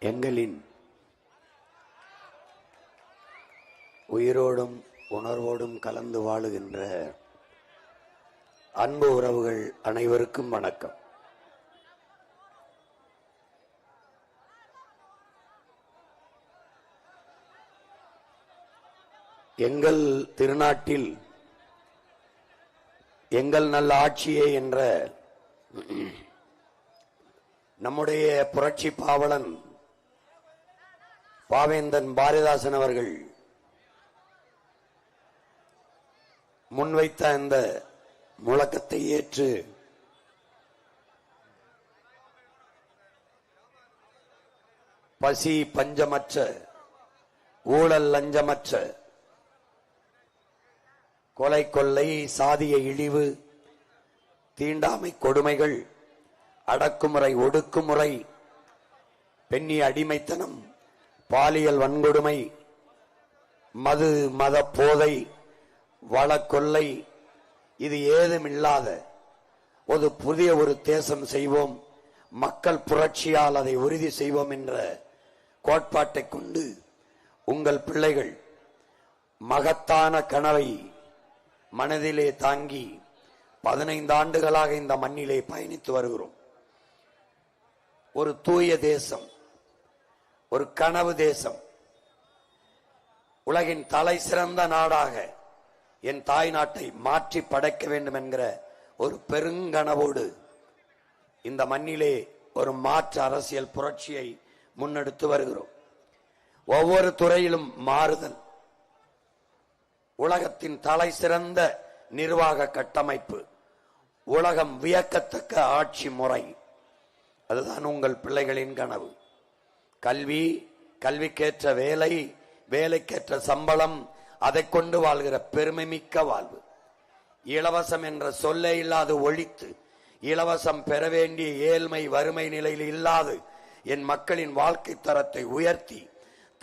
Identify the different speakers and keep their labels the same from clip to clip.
Speaker 1: எங்களின் உயிரோடும் உணர்வோடும் கலந்து வாழுகின்ற அன்பு உறவுகள் அனைவருக்கும் வணக்கம். எங்கள் திருநாட்டில் எங்கள் நல்ல ஆட்சியே என்ற நம்முடைய புரட்சி பாவலன் பாவேந்தன் பாரதிதாசன் அவர்கள் முன்வைத்த அந்த முழக்கத்தை ஏற்று பசி பஞ்சமற்ற, ஊழல் லஞ்சமற்ற, கொலை கொள்ளை, சாதிய இழிவு, தீண்டாமை கொடுமைகள், அடக்குமுறை ஒடுக்குமுறை, பெண்ணிய அடிமைத்தனம், பாலியல் வன்கொடுமை, மது மத போதை, வளக்கொள்ளை, இது ஏதுமில்லாத ஒரு புதிய ஒரு தேசம் செய்வோம், மக்கள் புரட்சியால் அதை உறுதி செய்வோம் என்ற கோட்பாட்டை கொண்டு உங்கள் பிள்ளைகள் மகத்தான கனவை மனதிலே தாங்கி 15 ஆண்டுகளாக இந்த மண்ணிலே பயணித்து வருகிறோம். ஒரு தூய தேசம், ஒரு கனவு தேசம், உலகின் தலை சிறந்த நாடாக என் தாய் நாட்டை மாற்றி படைக்க வேண்டும் என்கிற ஒரு பெருங்கனவோடு இந்த மண்ணிலே ஒரு மாற்று அரசியல் புரட்சியை முன்னெடுத்து வருகிறோம். ஒவ்வொரு துறையிலும் மாறுதல், உலகத்தின் தலை சிறந்த நிர்வாக கட்டமைப்பு, உலகம் வியக்கத்தக்க ஆட்சி முறை, அதுதான் உங்கள் பிள்ளைகளின் கனவு. கல்வி, கல்விக்கேற்ற வேலை, வேலைக்கேற்ற சம்பளம், அதை கொண்டு வாழ்கிற பெருமை மிக்க வாழ்வு. இலவசம் என்ற சொல்லே இல்லாது ஒழித்து, இலவசம் பெற வேண்டிய ஏழ்மை வறுமை நிலையில் இல்லாது என் மக்களின் வாழ்க்கை தரத்தை உயர்த்தி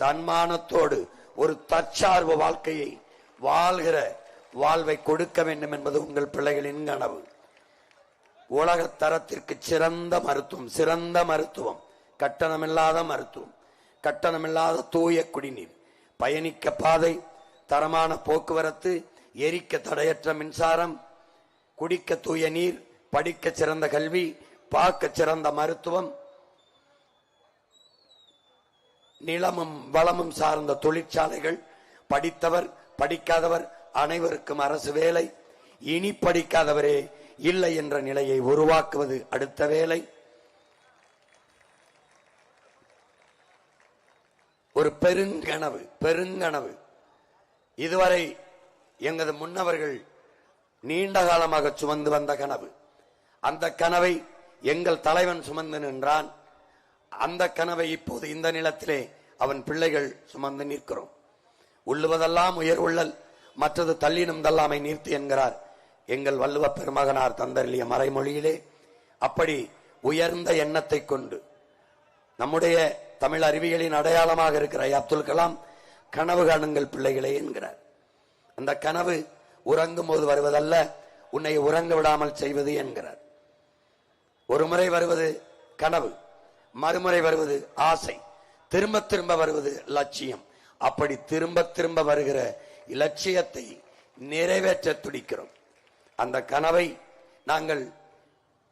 Speaker 1: தன்மானத்தோடு ஒரு தற்சார்பு வாழ்க்கையை வாழ்கிற வாழ்வை கொடுக்க வேண்டும் என்பது உங்கள் பிள்ளைகளின் கனவு. உலக தரத்திற்கு சிறந்த மருத்துவம், சிறந்த மருத்துவம், கட்டணமில்லாத மருத்துவம், கட்டணமில்லாத தூய குடிநீர், பயணிக்க பாதை, தரமான போக்குவரத்து, எரிக்க தடையற்ற மின்சாரம், குடிக்க தூய நீர், படிக்க சிறந்த கல்வி, பார்க்க சிறந்த மருத்துவம், நிலமும் வளமும் சார்ந்த தொழிற்சாலைகள், படித்தவர் படிக்காதவர் அனைவருக்கும் அரசு வேலை, இனி படிக்காதவரே இல்லை என்ற நிலையை உருவாக்குவது அடுத்த வேலை. ஒரு பெருங்கனவு, பெருங்கனவு. இதுவரை எங்களது முன்னவர்கள் நீண்ட காலமாக சுமந்து வந்த கனவு. அந்த கனவை எங்கள் தலைவன் சுமந்து நின்றான். அந்த கனவை இப்போது இந்த நிலத்திலே அவன் பிள்ளைகள் சுமந்து நிற்கிறோம். உள்ளுவதெல்லாம் உயர் உள்ளல், மற்றது தள்ளினும் தள்ளாமை நீர்த்து என்கிறார் எங்கள் வள்ளுவ பெருமகனார் தந்தருளிய மறைமொழியிலே. அப்படி உயர்ந்த எண்ணத்தை கொண்டு நம்முடைய தமிழ் அறிவியலின் அடையாளமாக இருக்கிற அப்துல் கலாம் கனவு காணுங்கள் பிள்ளைகளே என்கிறார். அந்த கனவு உறங்கும் போது வருவதல்ல, உன்னை உறங்க விடாமல் செய்வது என்கிறார். ஒரு முறை வருவது கனவு, மறுமுறை வருவது ஆசை, திரும்ப திரும்ப வருவது லட்சியம். அப்படி திரும்ப திரும்ப வருகிற இலட்சியத்தை நிறைவேற்ற துடிக்கிறோம். அந்த கனவை நாங்கள்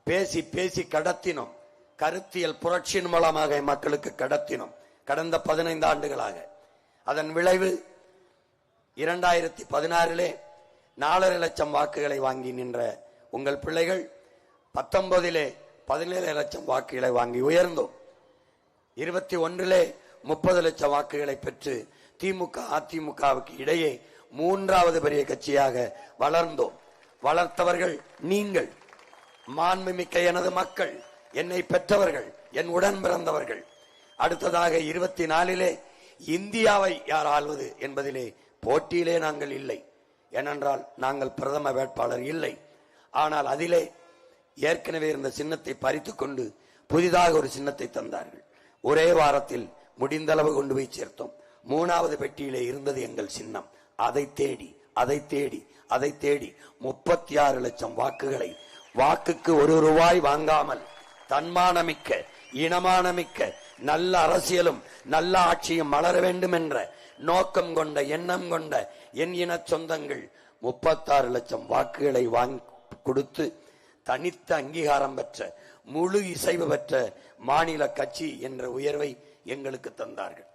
Speaker 1: பேசி பேசி கடத்தினோம். கருத்தியல் புரட்சியின் மூலமாக மக்களுக்கு கடத்தினோம் கடந்த 15 ஆண்டுகளாக. அதன் விளைவு 2016 4.5 லட்சம் வாக்குகளை வாங்கி நின்ற உங்கள் பிள்ளைகள் 19 17 லட்சம் வாக்குகளை வாங்கி உயர்ந்தோம். 21 30 லட்சம் வாக்குகளை பெற்று திமுக அதிமுகவுக்கு இடையே 3வது பெரிய கட்சியாக வளர்ந்தோம். வளர்த்தவர்கள் நீங்கள், மாண்புமிக்க எனது மக்கள், என்னை பெற்றவர்கள், என் உடன் பிறந்தவர்கள். அடுத்ததாக 24 இந்தியாவை யார் ஆள்வது என்பதிலே போட்டியிலே நாங்கள் இல்லை. ஏனென்றால் நாங்கள் பிரதம வேட்பாளர் இல்லை. ஆனால் அதிலே ஏற்கனவே இருந்த சின்னத்தை பறித்து கொண்டு புதிதாக ஒரு சின்னத்தை தந்தார்கள். ஒரே வாரத்தில் முடிந்தளவு கொண்டு போய் சேர்த்தோம். 3வது பெட்டியிலே இருந்தது எங்கள் சின்னம். அதை தேடி அதை தேடி அதை தேடி 36 லட்சம் வாக்குகளை, வாக்குக்கு 1 ரூபாய் வாங்காமல் தன்மானமிக்க, இனமானமிக்க, நல்ல அரசியலும் நல்ல ஆட்சியும் மலர வேண்டும் என்ற நோக்கம் கொண்ட எண்ணம் கொண்ட என் இன சொந்தங்கள் 36 லட்சம் வாக்குகளை வாங்கி கொடுத்து தனித்த அங்கீகாரம் பெற்ற முழு இசைவு பெற்ற மாநில கட்சி என்ற உயர்வை எங்களுக்கு தந்தார்கள்.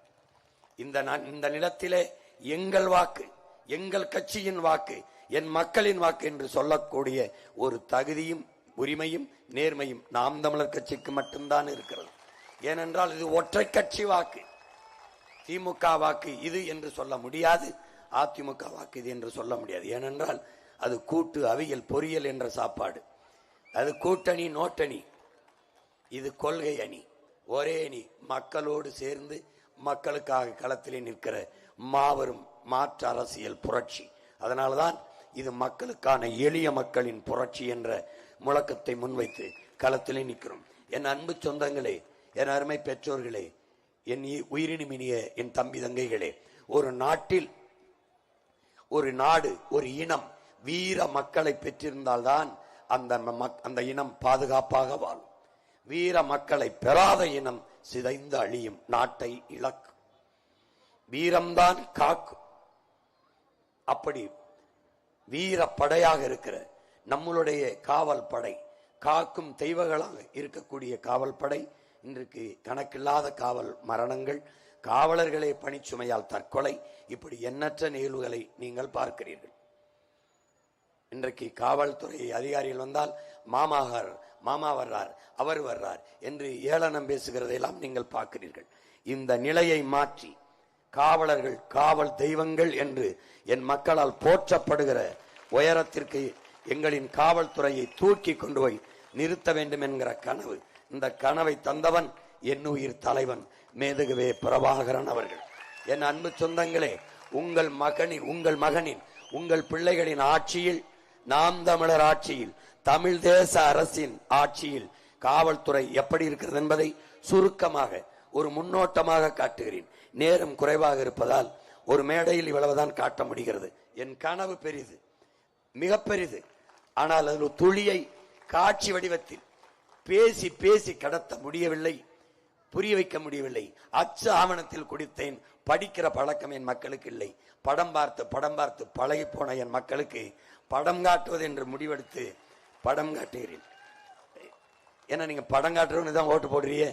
Speaker 1: இந்த நிலத்திலே எங்கள் வாக்கு, எங்கள் கட்சியின் வாக்கு, என் மக்களின் வாக்கு என்று சொல்லக்கூடிய ஒரு தகுதியும் உரிமையும் நேர்மையும் நாம் தமிழர் கட்சிக்கு மட்டும்தான் இருக்கிறது. ஏனென்றால் இது ஒற்றை கட்சி வாக்கு. திமுக வாக்கு இது என்று சொல்ல முடியாது, அதிமுக வாக்கு இது என்று சொல்ல முடியாது. ஏனென்றால் அது கூட்டு அவியல் பொறியல் என்ற சாப்பாடு. அது கூட்டணி நோட்டணி, இது கொள்கை அணி, ஒரே அணி, மக்களோடு சேர்ந்து மக்களுக்காக களத்திலே நிற்கிற மாபெரும் மாற்று அரசியல் புரட்சி. அதனால்தான் இது மக்களுக்கான எளிய மக்களின் புரட்சி என்ற முழக்கத்தை முன்வைத்து களத்திலே நிற்கிறோம். என் அன்பு சொந்தங்களே, என் அருமை பெற்றோர்களே, என் உயிரினுமினிய என் தம்பி தங்கைகளே, ஒரு நாட்டில் ஒரு நாடு ஒரு இனம் வீர மக்களை பெற்றிருந்தால்தான் அந்த இனம் பாதுகாப்பாக வாழும். வீர மக்களை பெறாத இனம் சிதைந்து அழியும், நாட்டை இழக்கும். வீரம்தான் காக்கும். அப்படி வீர படையாக இருக்கிற நம்மளுடைய காவல் படை, காக்கும் தெய்வங்களாக இருக்கக்கூடிய காவல் படை இன்றைக்கு கணக்கில்லாத காவல் மரணங்கள், காவலர்களே பணிச்சுமையால் தற்கொலை, இப்படி எண்ணற்ற நிகழ்வுகளை நீங்கள் பார்க்கிறீர்கள். இன்றைக்கு காவல்துறை அதிகாரிகள் வந்தால் மாமா வர்றார், அவர் வர்றார் என்று ஏளனம் பேசுகிறதையெல்லாம் நீங்கள் பார்க்கிறீர்கள். இந்த நிலையை மாற்றி காவலர்கள் காவல் தெய்வங்கள் என்று என் மக்களால் போற்றப்படுகிற உயரத்திற்கு எங்களின் காவல்துறையை தூக்கி கொண்டு போய் நிறுத்த வேண்டும் என்கிற கனவு, இந்த கனவை தந்தவன் என் உயிர் தலைவன் மேதகுவே பிரபாகரன் அவர்கள். என் அன்பு சொந்தங்களே, உங்கள் மகனின் உங்கள் பிள்ளைகளின் ஆட்சியில், நாம் தமிழர் ஆட்சியில், தமிழ் தேச அரசின் ஆட்சியில் காவல்துறை எப்படி இருக்கிறது என்பதை சுருக்கமாக ஒரு முன்னோட்டமாக காட்டுகிறேன். நேரம் குறைவாக இருப்பதால் ஒரு மேடையில் இவ்வளவுதான் காட்ட முடிகிறது. என் கனவு பெரிது, மிக பெரிது. ஆனால் அதில் துளியை காட்சி வடிவத்தில் பேசி பேசி கடத்த முடியவில்லை, புரிய வைக்க முடியவில்லை. அச்சு ஆவணத்தில் குடித்தேன். படிக்கிற பழக்கம் என் மக்களுக்கு இல்லை. படம் பார்த்து பழகி போன என் மக்களுக்கு படம் காட்டுவது என்று முடிவெடுத்து படம் காட்டுகிறேன். ஏன்னா நீங்க படம் காட்டுறவனு தான் ஓட்டு போடுறீங்க.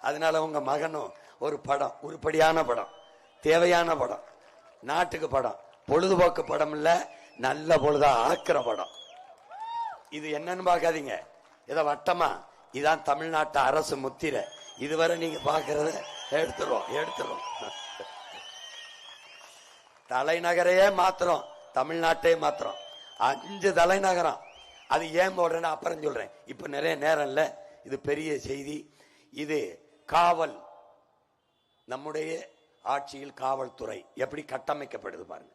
Speaker 1: அதனால உங்க மகனும் ஒரு படம், உருப்படியான படம், தேவையான படம், நாட்டுக்கு படம், பொழுதுபோக்கு படம் இல்ல, நல்ல பொழுதா ஆக்கிற படம். இது என்னன்னு பாக்காதீங்க, இத வட்டமா, இதான் தமிழ்நாட்டு அரசு முத்திரை. இதுவரை நீங்க பாக்குறத எடுத்துரும். தலைநகரையே மாத்திரம், தமிழ்நாட்டே மாத்திரம் 5 தலைநகரம். அது ஏன் போடுறேன்னு அப்புறம் சொல்றேன், இப்ப நிறைய நேரம் இல்ல. இது பெரிய செய்தி. இது காவல், நம்முடைய ஆட்சியில் காவல்துறை எப்படி கட்டமைக்கப்படுது பாருங்க.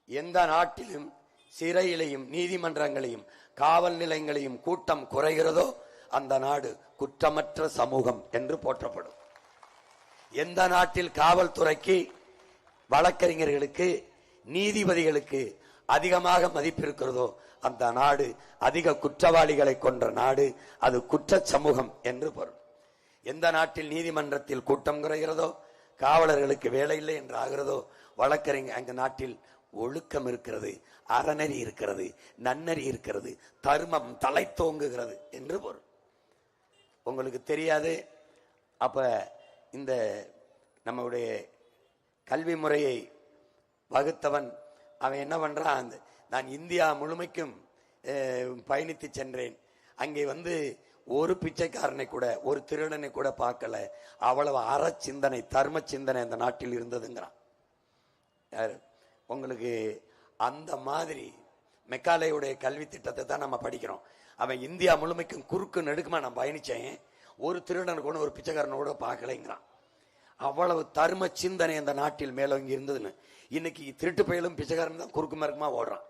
Speaker 1: எந்த நாட்டிலும் சிறையிலையும் நீதிமன்றங்களையும் காவல் நிலையங்களையும் கூட்டம் குறைகிறதோ அந்த நாடு குற்றமற்ற சமூகம் என்று போற்றப்படும். எந்த நாட்டில் காவல்துறைக்கு, வழக்கறிஞர்களுக்கு, நீதிபதிகளுக்கு அதிகமாக மதிப்பு இருக்கிறதோ அந்த நாடு அதிக குற்றவாளிகளை கொன்ற நாடு, அது குற்ற சமூகம் என்று பொருள். எந்த நாட்டில் நீதிமன்றத்தில் கூட்டம் குறைகிறதோ, காவலர்களுக்கு வேலை இல்லை என்று ஆகிறதோ, வழக்கறிஞர் அந்த நாட்டில் ஒழுக்கம் இருக்கிறது, அறநெறி இருக்கிறது, நன்னறி இருக்கிறது, தர்மம் தலை தோங்குகிறது என்று பொருள். உங்களுக்கு தெரியாது. அப்ப இந்த நம்முடைய கல்வி முறையை வகுத்தவன் அவன் என்ன பண்றான், நான் இந்தியா முழுமைக்கும் பயணித்து சென்றேன், அங்கே ஒரு பிச்சைக்காரனை கூட, ஒரு திருடனை கூட பார்க்கல, அவ்வளவு அற சிந்தனை, தர்ம சிந்தனை அந்த நாட்டில் இருந்ததுங்கிறான். உங்களுக்கு அந்த மாதிரி மெக்காலேயுடைய கல்வி திட்டத்தை தான் நம்ம படிக்கிறோம். அவன் இந்தியா முழுமைக்கும் குறுக்கு நெடுக்குமா நான் பயணிச்சேன், ஒரு திருடனை கூட ஒரு பிச்சைக்காரனை கூட பார்க்கலைங்கிறான். அவ்வளவு தர்ம சிந்தனை அந்த நாட்டில் மேலோங்கி இருந்ததுன்னு. இன்னைக்கு திருட்டு பயிலும் பிச்சைக்காரன் தான் குறுக்கு மறுக்குமா ஓடுறான்.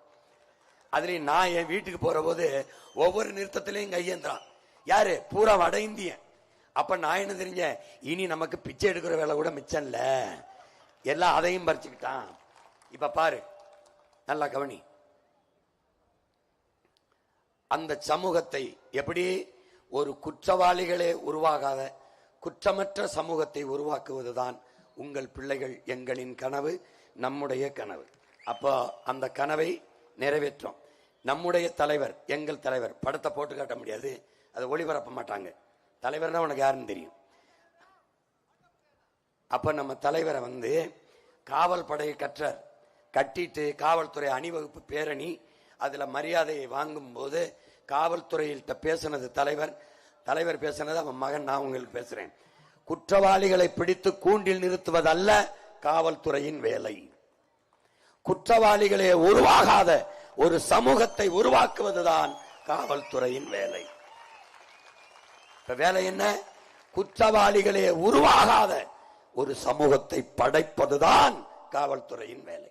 Speaker 1: அதுலயும் நான் என் வீட்டுக்கு போற போது ஒவ்வொரு நிறுத்தத்திலையும் கையேந்தான். யாரு? பூரா வட இந்தியன். அப்ப நான் என்ன தெரிஞ்சேன், இனி நமக்கு பிச்சை எடுக்கிற வேலை கூட மிச்சம் இல்ல, எல்லாம் அதையும் பறிச்சுக்கிட்டான். இப்ப பாரு, நல்லா கவனி. அந்த சமூகத்தை எப்படி ஒரு குற்றவாளிகளே உருவாகாத குற்றமற்ற சமூகத்தை உருவாக்குவதுதான் உங்கள் பிள்ளைகள் எங்களின் கனவு, நம்முடைய கனவு. அப்போ அந்த கனவை நிறைவேற்றோம். நம்முடைய தலைவர், எங்கள் தலைவர் படத்தை போட்டு காட்ட முடியாது, அதை ஒளிபரப்ப மாட்டாங்க. தலைவர்னா உனக்கு யாருன்னு தெரியும். அப்ப நம்ம தலைவரை காவல் படையை கட்டிட்டு காவல்துறை அணிவகுப்பு பேரணி அதுல மரியாதையை வாங்கும் போது காவல்துறையில்ட்ட பேசினது தலைவர் பேசினது அவன் மகன். நான் உங்களுக்கு பேசுறேன். குற்றவாளிகளை பிடித்து கூண்டில் நிறுத்துவதல்ல காவல்துறையின் வேலை. குற்றவாளிகளே உருவாகாத ஒரு சமூகத்தை உருவாக்குவதுதான் காவல்துறையின் வேலை. இப்ப வேலை என்ன? குற்றவாளிகளே உருவாகாத ஒரு சமூகத்தை படைப்பதுதான் காவல்துறையின் வேலை.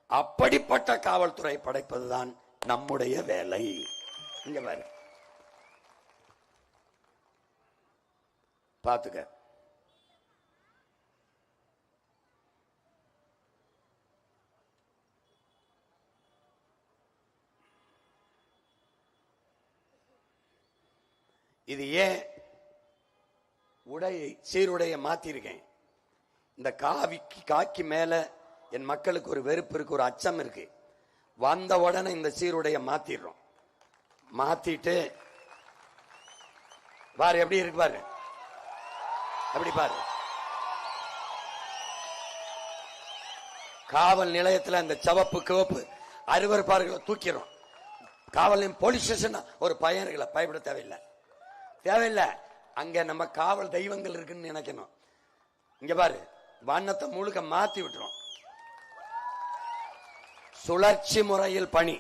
Speaker 1: அப்படிப்பட்ட காவல்துறை படைப்பதுதான் நம்முடைய வேலை. இங்க பாரு, பாத்துக்க. இது ஏன் சீருடைய மாத்திருக்கேன்? இந்த காக்கி மேல என் மக்களுக்கு ஒரு வெறுப்பு இருக்கு, ஒரு அச்சம் இருக்கு. வந்த உடனே இந்த சீருடைய மாத்திடுறோம். மாத்திட்டு பாரு எப்படி இருக்கு பாரு, அப்படி பாரு. காவல் நிலையத்தில் அந்த சிவப்பு கிவப்பு அருவருப்பார்களை தூக்கிறோம். காவல் போலீஸ் ஸ்டேஷன் ஒரு பையன்களை பயப்பட தேவையில்லை. அங்க நம்ம காவல் தெய்வங்கள் இருக்குன்னு நினைக்கணும். இங்க பாரு, வண்ணத்தை முழுக்க மாத்தி விட்டுரும். சுழற்சி முறையில் பணி.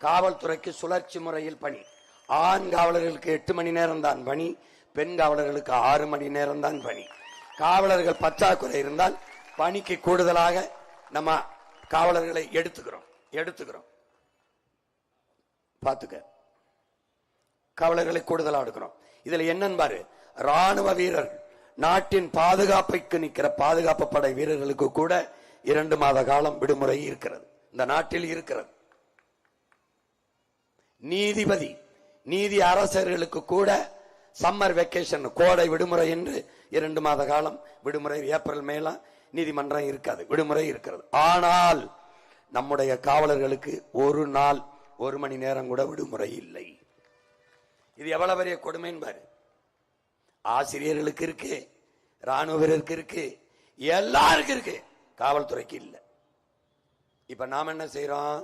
Speaker 1: காவல்துறைக்கு சுழற்சி முறையில் பணி. ஆண் காவலர்களுக்கு 8 மணி நேரம் தான் பணி, பெண் காவலர்களுக்கு 6 மணி நேரம் தான் பணி. காவலர்கள் பற்றாக்குறை இருந்தால் பணிக்கு கூடுதலாக நம்ம காவலர்களை எடுத்துக்கிறோம். பாத்துக்க, காவலர்களை கூடுதலா எடுக்கிறோம். இதுல என்னன்னு பாரு, ராணுவ வீரர் நாட்டின் பாதுகாப்புக்கு நிற்கிற பாதுகாப்பு படை வீரர்களுக்கு கூட 2 மாத காலம் விடுமுறை இருக்கிறது, இந்த நாட்டில் இருக்கிறது. நீதி அரசர்களுக்கு கூட சம்மர் வெக்கேஷன், கோடை விடுமுறை என்று 2 மாத காலம் விடுமுறை. ஏப்ரல் மேலாம் நீதிமன்றம் இருக்காது, விடுமுறை இருக்கிறது. ஆனால் நம்முடைய காவலர்களுக்கு ஒரு நாள் 1 மணி நேரம் கூட விடுமுறை இல்லை. இது எவ்வளவு பெரிய கொடுமைன்னு பாரு. ஆசிரியர்களுக்கு இருக்கு, ராணுவ வீரருக்கு இருக்கு, எல்லாருக்கும் இருக்கு, காவல்துறைக்கு இல்லை. இப்ப நாம் என்ன செய்யறோம்?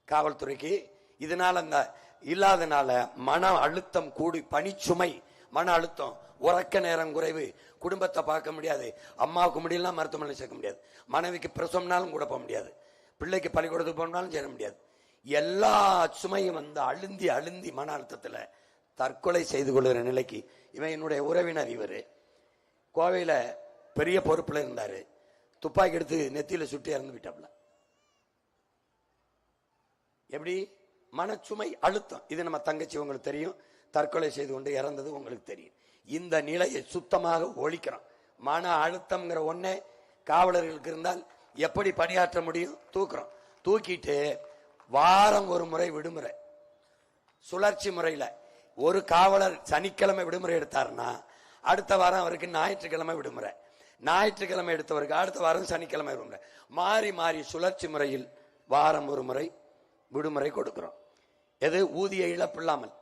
Speaker 1: காவல்துறைக்கு இதனால அந்த இல்லாதனால மன அழுத்தம் கூடி, பணிச்சுமை, மன அழுத்தம், உறக்க நேரம் குறைவு, குடும்பத்தை பார்க்க முடியாது, அம்மாவுக்கு முடியலாம் மருத்துவமனை சேர்க்க முடியாது, மனைவிக்கு பிரசவம்னாலும் கூட போக முடியாது, பிள்ளைக்கு பள்ளிக்கூடத்துக்கு போனாலும் சேர முடியாது. எல்லா சுமையும் அழுந்தி மன அழுத்தத்துல தற்கொலை செய்து கொள்கிற நிலைக்கு. இவன் என்னுடைய உறவினர், இவரு கோவையில பெரிய பொறுப்புல இருந்தாரு, துப்பாக்கி எடுத்து நெத்தியில சுட்டி இறந்து விட்டாப்ல. எப்படி? மனச்சுமை, அழுத்தம். இது நம்ம தங்கச்சி உங்களுக்கு தெரியும், தற்கொலை செய்து கொண்டு இறந்தது உங்களுக்கு தெரியும். இந்த நிலையை சுத்தமாக ஒழிக்கிறோம். மன அழுத்தம்ங்கிற ஒன்னே காவலர்களுக்கு இருந்தால் எப்படி பணியாற்ற முடியும்? தூக்கிட்டு வாரம் ஒரு முறை விடுமுறை, சுழற்சி முறையில. ஒரு காவலர் சனிக்கிழமை விடுமுறை எடுத்தாருன்னா அடுத்த வாரம் அவருக்கு ஞாயிற்றுக்கிழமை விடுமுறை, ஞாயிற்றுக்கிழமை எடுத்தவருக்கு அடுத்த வாரம் சனிக்கிழமை விடுமுறை, மாறி சுழற்சி முறையில் வாரம் ஒரு முறை விடுமுறை கொடுக்கிறோம். எது? ஊதிய இழப்பில்லாமல்.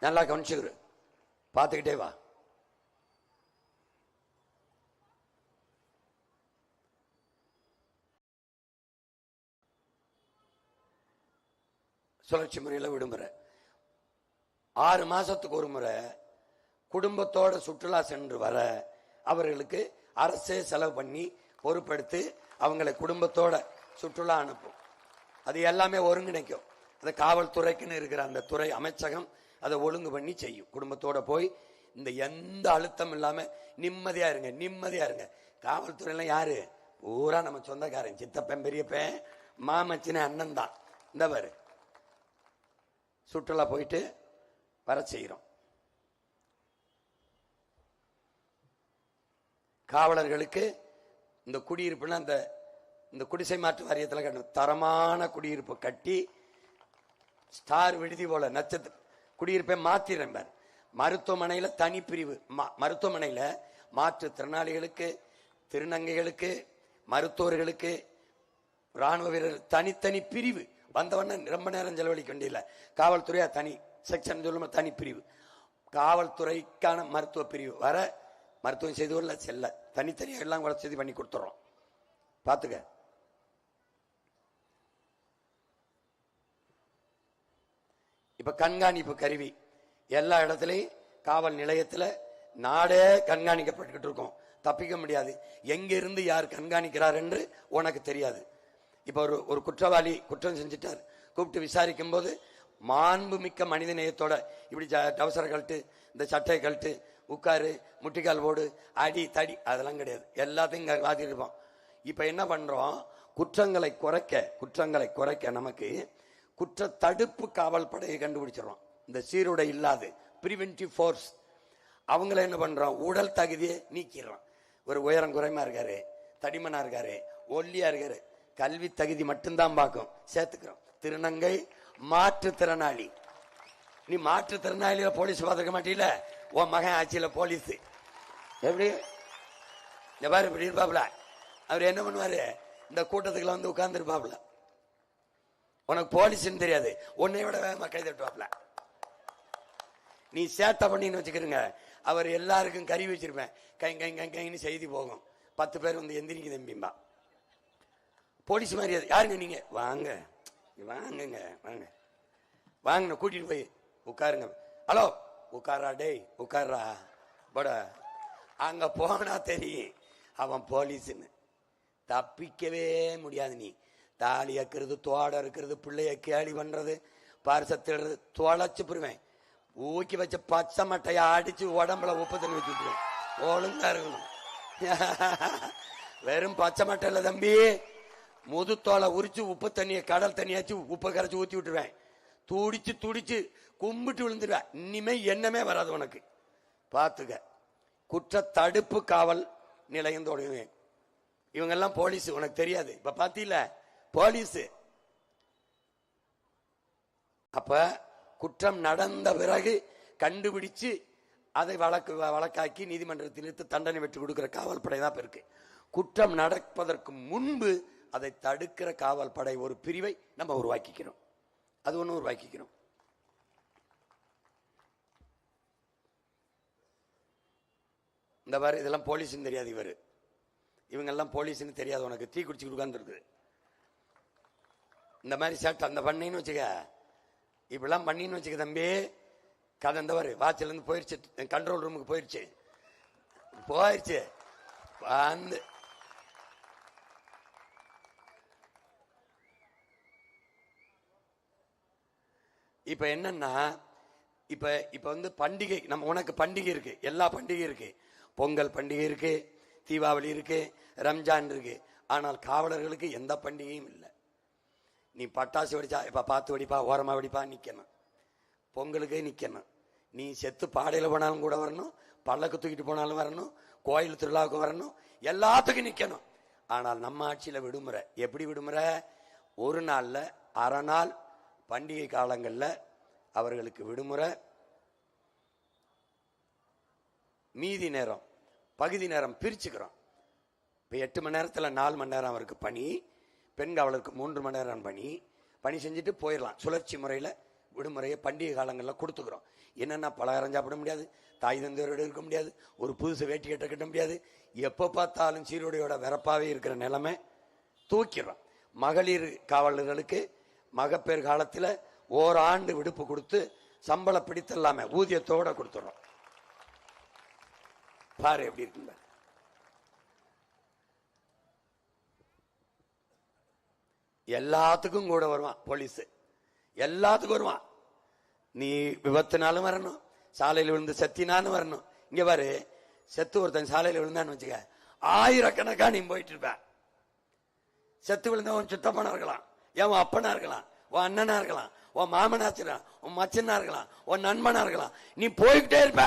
Speaker 1: நல்லா கவனிச்சுக்கிற, பார்த்துக்கிட்டே வா. சுழற்சி முறையில் விடுமுறை. 6 மாசத்துக்கு ஒரு முறை குடும்பத்தோட சுற்றுலா சென்று வர அவர்களுக்கு அரசே செலவு பண்ணி பொறுப்பெடுத்து அவங்களை குடும்பத்தோட சுற்றுலா அனுப்பும். அது எல்லாமே ஒருங்கிணைக்கும். அது காவல்துறைக்குன்னு இருக்கிற அந்த துறை அமைச்சகம் அதை ஒழுங்கு பண்ணி செய்யும். குடும்பத்தோட போய் இந்த எந்த அழுத்தம் இல்லாம நிம்மதியா இருங்க. காவல்துறையெல்லாம் யாரு? பூரா நம்ம சொந்தக்காரன், சித்தப்பன், பெரியப்பன், மாமச்சின, அண்ணன் தான். இந்த பாரு, சுற்றுலா போயிட்டு வர செய்கிறோம். காவலர்களுக்கு இந்த குடியிருப்புல அந்த இந்த குடிசை மாற்று வாரியத்தில் கட்டணும். தரமான குடியிருப்பு கட்டி ஸ்டார் விடுதி போல நட்சத்திர குடியிருப்பை மாத்திரம். மருத்துவமனையில தனிப்பிரிவு, மருத்துவமனையில மாற்றுத்திறனாளிகளுக்கு, திருநங்கைகளுக்கு, மருத்துவர்களுக்கு, ராணுவ வீரர்கள் தனித்தனி பிரிவு. வந்தவன ரொம்ப நேரம் செலவழிக்க வேண்டியதில்லை. காவல்துறையா தனி செக்ஷன் சொல்லுமா, தனி பிரிவு. காவல்துறைக்கான மருத்துவ பிரிவு வர மருத்துவம் செய்து கொள்ள செல்ல தனித்தனியாக எல்லாம் கூட செய்து பண்ணி கொடுத்துறோம். பாத்துக்க. இப்ப கண்காணிப்பு கருவி எல்லா இடத்துலையும் காவல் நிலையத்தில் நாடே கண்காணிக்கப்பட்டு இருக்கோம். தப்பிக்க முடியாது. எங்கிருந்து யார் கண்காணிக்கிறார் என்று உனக்கு தெரியாது. இப்ப ஒரு குற்றவாளி குற்றம் செஞ்சிட்டார், கூப்பிட்டு விசாரிக்கும் போது மாண்புமிக்க மனித நேயத்தோட இப்படி டவுசரை கழட்டு, இந்த சட்டையை கழட்டு, உட்காரு, முட்டிக்கால் போடு, அடி தடி, அதெல்லாம் கிடையாது. எல்லாத்தையும் வாதிட்டு இருப்போம். இப்ப என்ன பண்றோம், குற்றங்களை குறைக்க நமக்கு குற்ற தடுப்பு காவல் படையை கண்டுபிடிச்சிடறோம். இந்த சீருடை இல்லாது பிரிவென்டிவ் போர்ஸ் அவங்கள என்ன பண்றோம், உடல் தகுதியை நீக்கிடுறோம். ஒரு உயரம் குறைமா இருக்காரு, தடிமனா இருக்காரு, ஒல்லியா இருக்காரு, கல்வி தகுதி மட்டும்தான் பார்க்கும், சேர்த்துக்கிறோம். திருநங்கை மாற்றுத்திறனாளி, நீ மாற்றுத்திறனாளியில போலீஸ் பார்த்துக்க மாட்டீல, உன் மகன் ஆட்சியில போலீஸ் எப்படி பாரு இப்படி இருப்பாப்ல. அவர் என்ன பண்ணுவாரு, இந்த கூட்டத்துக்குள்ள வந்து உட்கார்ந்து இருப்பாப்ல. உனக்கு போலீஸ்ன்னு தெரியாது, உன்னை விட வேகமா கை தட்டுவாப்ல. நீ சேட்டை பண்ணின்னு வச்சுக்கிறீங்க, அவர் எல்லாருக்கும் கறி வச்சிருப்பேன், கை கை கை கைன்னு செய்தி போகும். 10 பேர் வந்து எந்திரிக்கு தம்பிம்பா. போலீஸ் மாதிரி யாருங்க நீங்க, வாங்க வாங்குங்க வாங்க வாங்க, கூட்டிட்டு போய் உட்காருங்க. ஹலோ உட்காரா, டேய் உட்காரா பட. அங்க போனா தெரியும் அவன் போலீஸ்ன்னு. தப்பிக்கவே முடியாது. நீ தாலி அக்கிறது, தோட இருக்கிறது, பிள்ளைய கேலி பண்றது, பரிசத்திடுறது, தொலைச்சு போடுவேன். ஊக்கி வச்ச பச்சை மட்டைய அடிச்சு உடம்புல உப்பு தண்ணி வச்சு விட்டுருவேன். ஒழுங்கா இருக்கணும். வெறும் பச்சை மட்டை இல்ல தம்பி, முதுத்தோலை உரிச்சு உப்பு தண்ணியை கடல் தண்ணியாச்சு உப்பை கரைச்சி ஊத்தி விட்டுருவேன். துடிச்சு துடிச்சு கும்பிட்டு விழுந்துருவேன். இனிமே எண்ணமே வராது உனக்கு. பாத்துக்க. குற்ற தடுப்பு காவல் நிலையம் தொடங்குவேன். இவங்க எல்லாம் போலீஸ், உனக்கு தெரியாது. இப்ப பாத்தீல போலீஸ். அப்ப குற்றம் நடந்த பிறகு கண்டுபிடிச்சு அதை வழக்காக்கி நீதிமன்றத்தில் நிறுத்தி தண்டனை பெற்று கொடுக்கிற காவல் படை தான் இருக்கு. குற்றம் நடப்பதற்கு முன்பு அதை தடுக்கிற காவல் படை ஒரு பிரிவை நம்ம உருவாக்கிக்கிறோம். அது ஒண்ணு உருவாக்கிக்கிறோம். இந்த மாதிரி இதெல்லாம் போலீஸ்ன்னு தெரியாது. இவங்கெல்லாம் போலீஸ்ன்னு தெரியாது உனக்கு. டீ குடிச்சு உட்கார்ந்துருக்கு. இந்த மாதிரி சேட்டை அந்த பண்ணின்னு வச்சுக்க, இப்பெல்லாம் பண்ணின்னு வச்சுக்க தம்பி, கதை இந்த மாதிரி வாட்சில இருந்து போயிருச்சு, கண்ட்ரோல் ரூமுக்கு போயிருச்சு வந்து இப்ப என்னன்னா, இப்ப வந்து பண்டிகை, நம்ம உனக்கு பண்டிகை இருக்கு, எல்லா பண்டிகை இருக்கு. பொங்கல் பண்டிகை இருக்கு, தீபாவளி இருக்கு, ரம்ஜான் இருக்கு. ஆனால் காவலர்களுக்கு எந்த பண்டிகையும் இல்லை. நீ பட்டாசு வெடிச்சா இப்ப பார்த்து வெடிப்பா, ஓரமா வெடிப்பா, நிக்கணும். பொங்கலுக்கே நிக்கணும். நீ செத்து பாடையில போனாலும் கூட வரணும், பல்லக்கு தூக்கிட்டு போனாலும் வரணும், கோயில் திருவிழாவுக்கு வரணும், எல்லாத்துக்கும் நிக்கணும். ஆனால் நம்ம ஆட்சியில விடுமுறை. எப்படி விடுமுறை? ஒரு நாள்ல அரை நாள் பண்டிகை காலங்கள்ல அவர்களுக்கு விடுமுறை. மீதி நேரம் பகுதி நேரம் பிரிச்சுக்கிறோம். இப்ப 8 மணி நேரத்துல 4 மணி நேரம் அவருக்கு பணி, பெண் காவலருக்கு 3 மணி நேரம் பணி செஞ்சுட்டு போயிடலாம். சுழற்சி முறையில விடுமுறையை பண்டிகை காலங்களில் கொடுத்துக்கிறோம். என்னன்னா பலகாரம் சாப்பிட முடியாது, தாய் தந்தையரோடு இருக்க முடியாது, ஒரு புதுசு வேட்டி கட்ட முடியாது, எப்ப பார்த்தாலும் சீருடையோட வெறப்பாவே இருக்கிற நிலைமை தூக்கிறோம். மகளிர் காவலர்களுக்கு மகப்பேறு காலத்தில் ஓராண்டு விடுப்பு கொடுத்து சம்பள பிடித்தல்லாம ஊதியத்தோட கொடுத்துறோம். பாரு எப்படி இருக்குங்க. எல்லாத்துக்கும் கூட வருவான் போலீஸ், எல்லாத்துக்கும் வருவான். நீ விபத்துனாலும் வரணும், சாலையில் விழுந்து செத்தினாலும் வரணும். இங்க பாரு, செத்து ஒருத்தன் சாலையில் விழுந்தான்னு வச்சுக்க, ஆயிரக்கணக்கா நீ போயிட்டு இருப்ப. செத்து விழுந்த உன் சித்தப்பனா இருக்கலாம், என் அப்பனா இருக்கலாம், உன் அண்ணனா இருக்கலாம், உன் மாமனாச்சிரா, உன் மச்சனா இருக்கலாம், உன் நண்பனா இருக்கலாம், நீ போய்கிட்டே இருப்ப.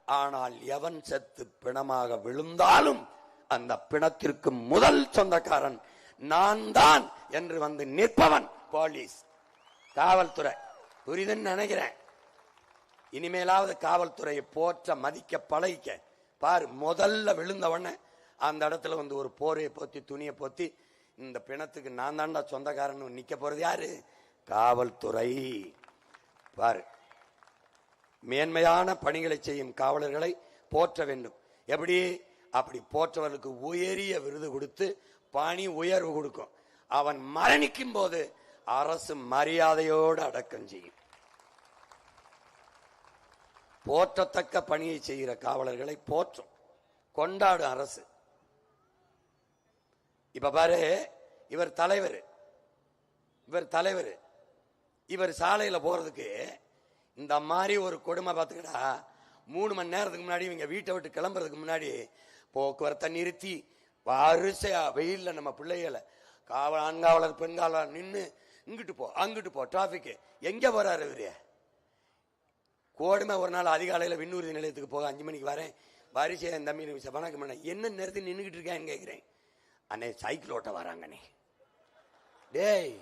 Speaker 1: ஆனால் எவன் செத்து பிணமாக விழுந்தாலும் அந்த பிணத்திற்கு முதல் சொந்தக்காரன் நான் தான் என்று வந்து நிற்பவன் போலீஸ், காவல்துறை. புரியுதுன்னு நினைக்கிறேன். இனிமேலாவது காவல்துறையை போற்ற மதிக்க பழகிக்க பாரு. முதல்ல விழுந்தவன அந்த இடத்துல வந்து ஒரு போரையை போத்தி துணியை போத்தி இந்த பிணத்துக்கு நான் தாண்டா சொந்தக்காரன் நிக்க போறது யாரு? காவல்துறை. பாரு, மேன்மையான பணிகளை செய்யும் காவலர்களை போற்ற வேண்டும். எப்படி? அப்படி போற்றவர்களுக்கு உயரிய விருது கொடுத்து பணி உயர்வு கொடுக்கும். அவன் மரணிக்கும் போது அரசு மரியாதையோடு அடக்கம் செய்யும். போற்றத்தக்க பணியை செய்கிற காவலர்களை போற்றும், கொண்டாடும் அரசு. இப்ப பாரு, இவர் தலைவர், இவர் சாலையில போறதுக்கு இந்த மாதிரி ஒரு கொடுமை பார்த்துக்கிட்டா 3 மணி நேரத்துக்கு முன்னாடி இவங்க வீட்டை விட்டு கிளம்புறதுக்கு முன்னாடி போக்குவரத்தை நிறுத்தி வரிசையா வெயில்ல நம்ம பிள்ளைகளை ஆண்காவலர் பெண்காவலர் நின்று இங்கிட்டு போ அங்கிட்டு போ டிராபிக் எங்க போறாரு இவரு? கோடுமை ஒரு நாள் அதிகாலையில விண்ணூர்தி நிலையத்துக்கு போக 5 மணிக்கு வரேன், வரிசையா என் தம்பி வணக்கம் பண்ண என்ன நேரத்தில் நின்றுகிட்டு இருக்கேன்னு கேட்கிறேன். அண்ணே சைக்கிள் ஓட்ட வராங்கண்ணே. டேய்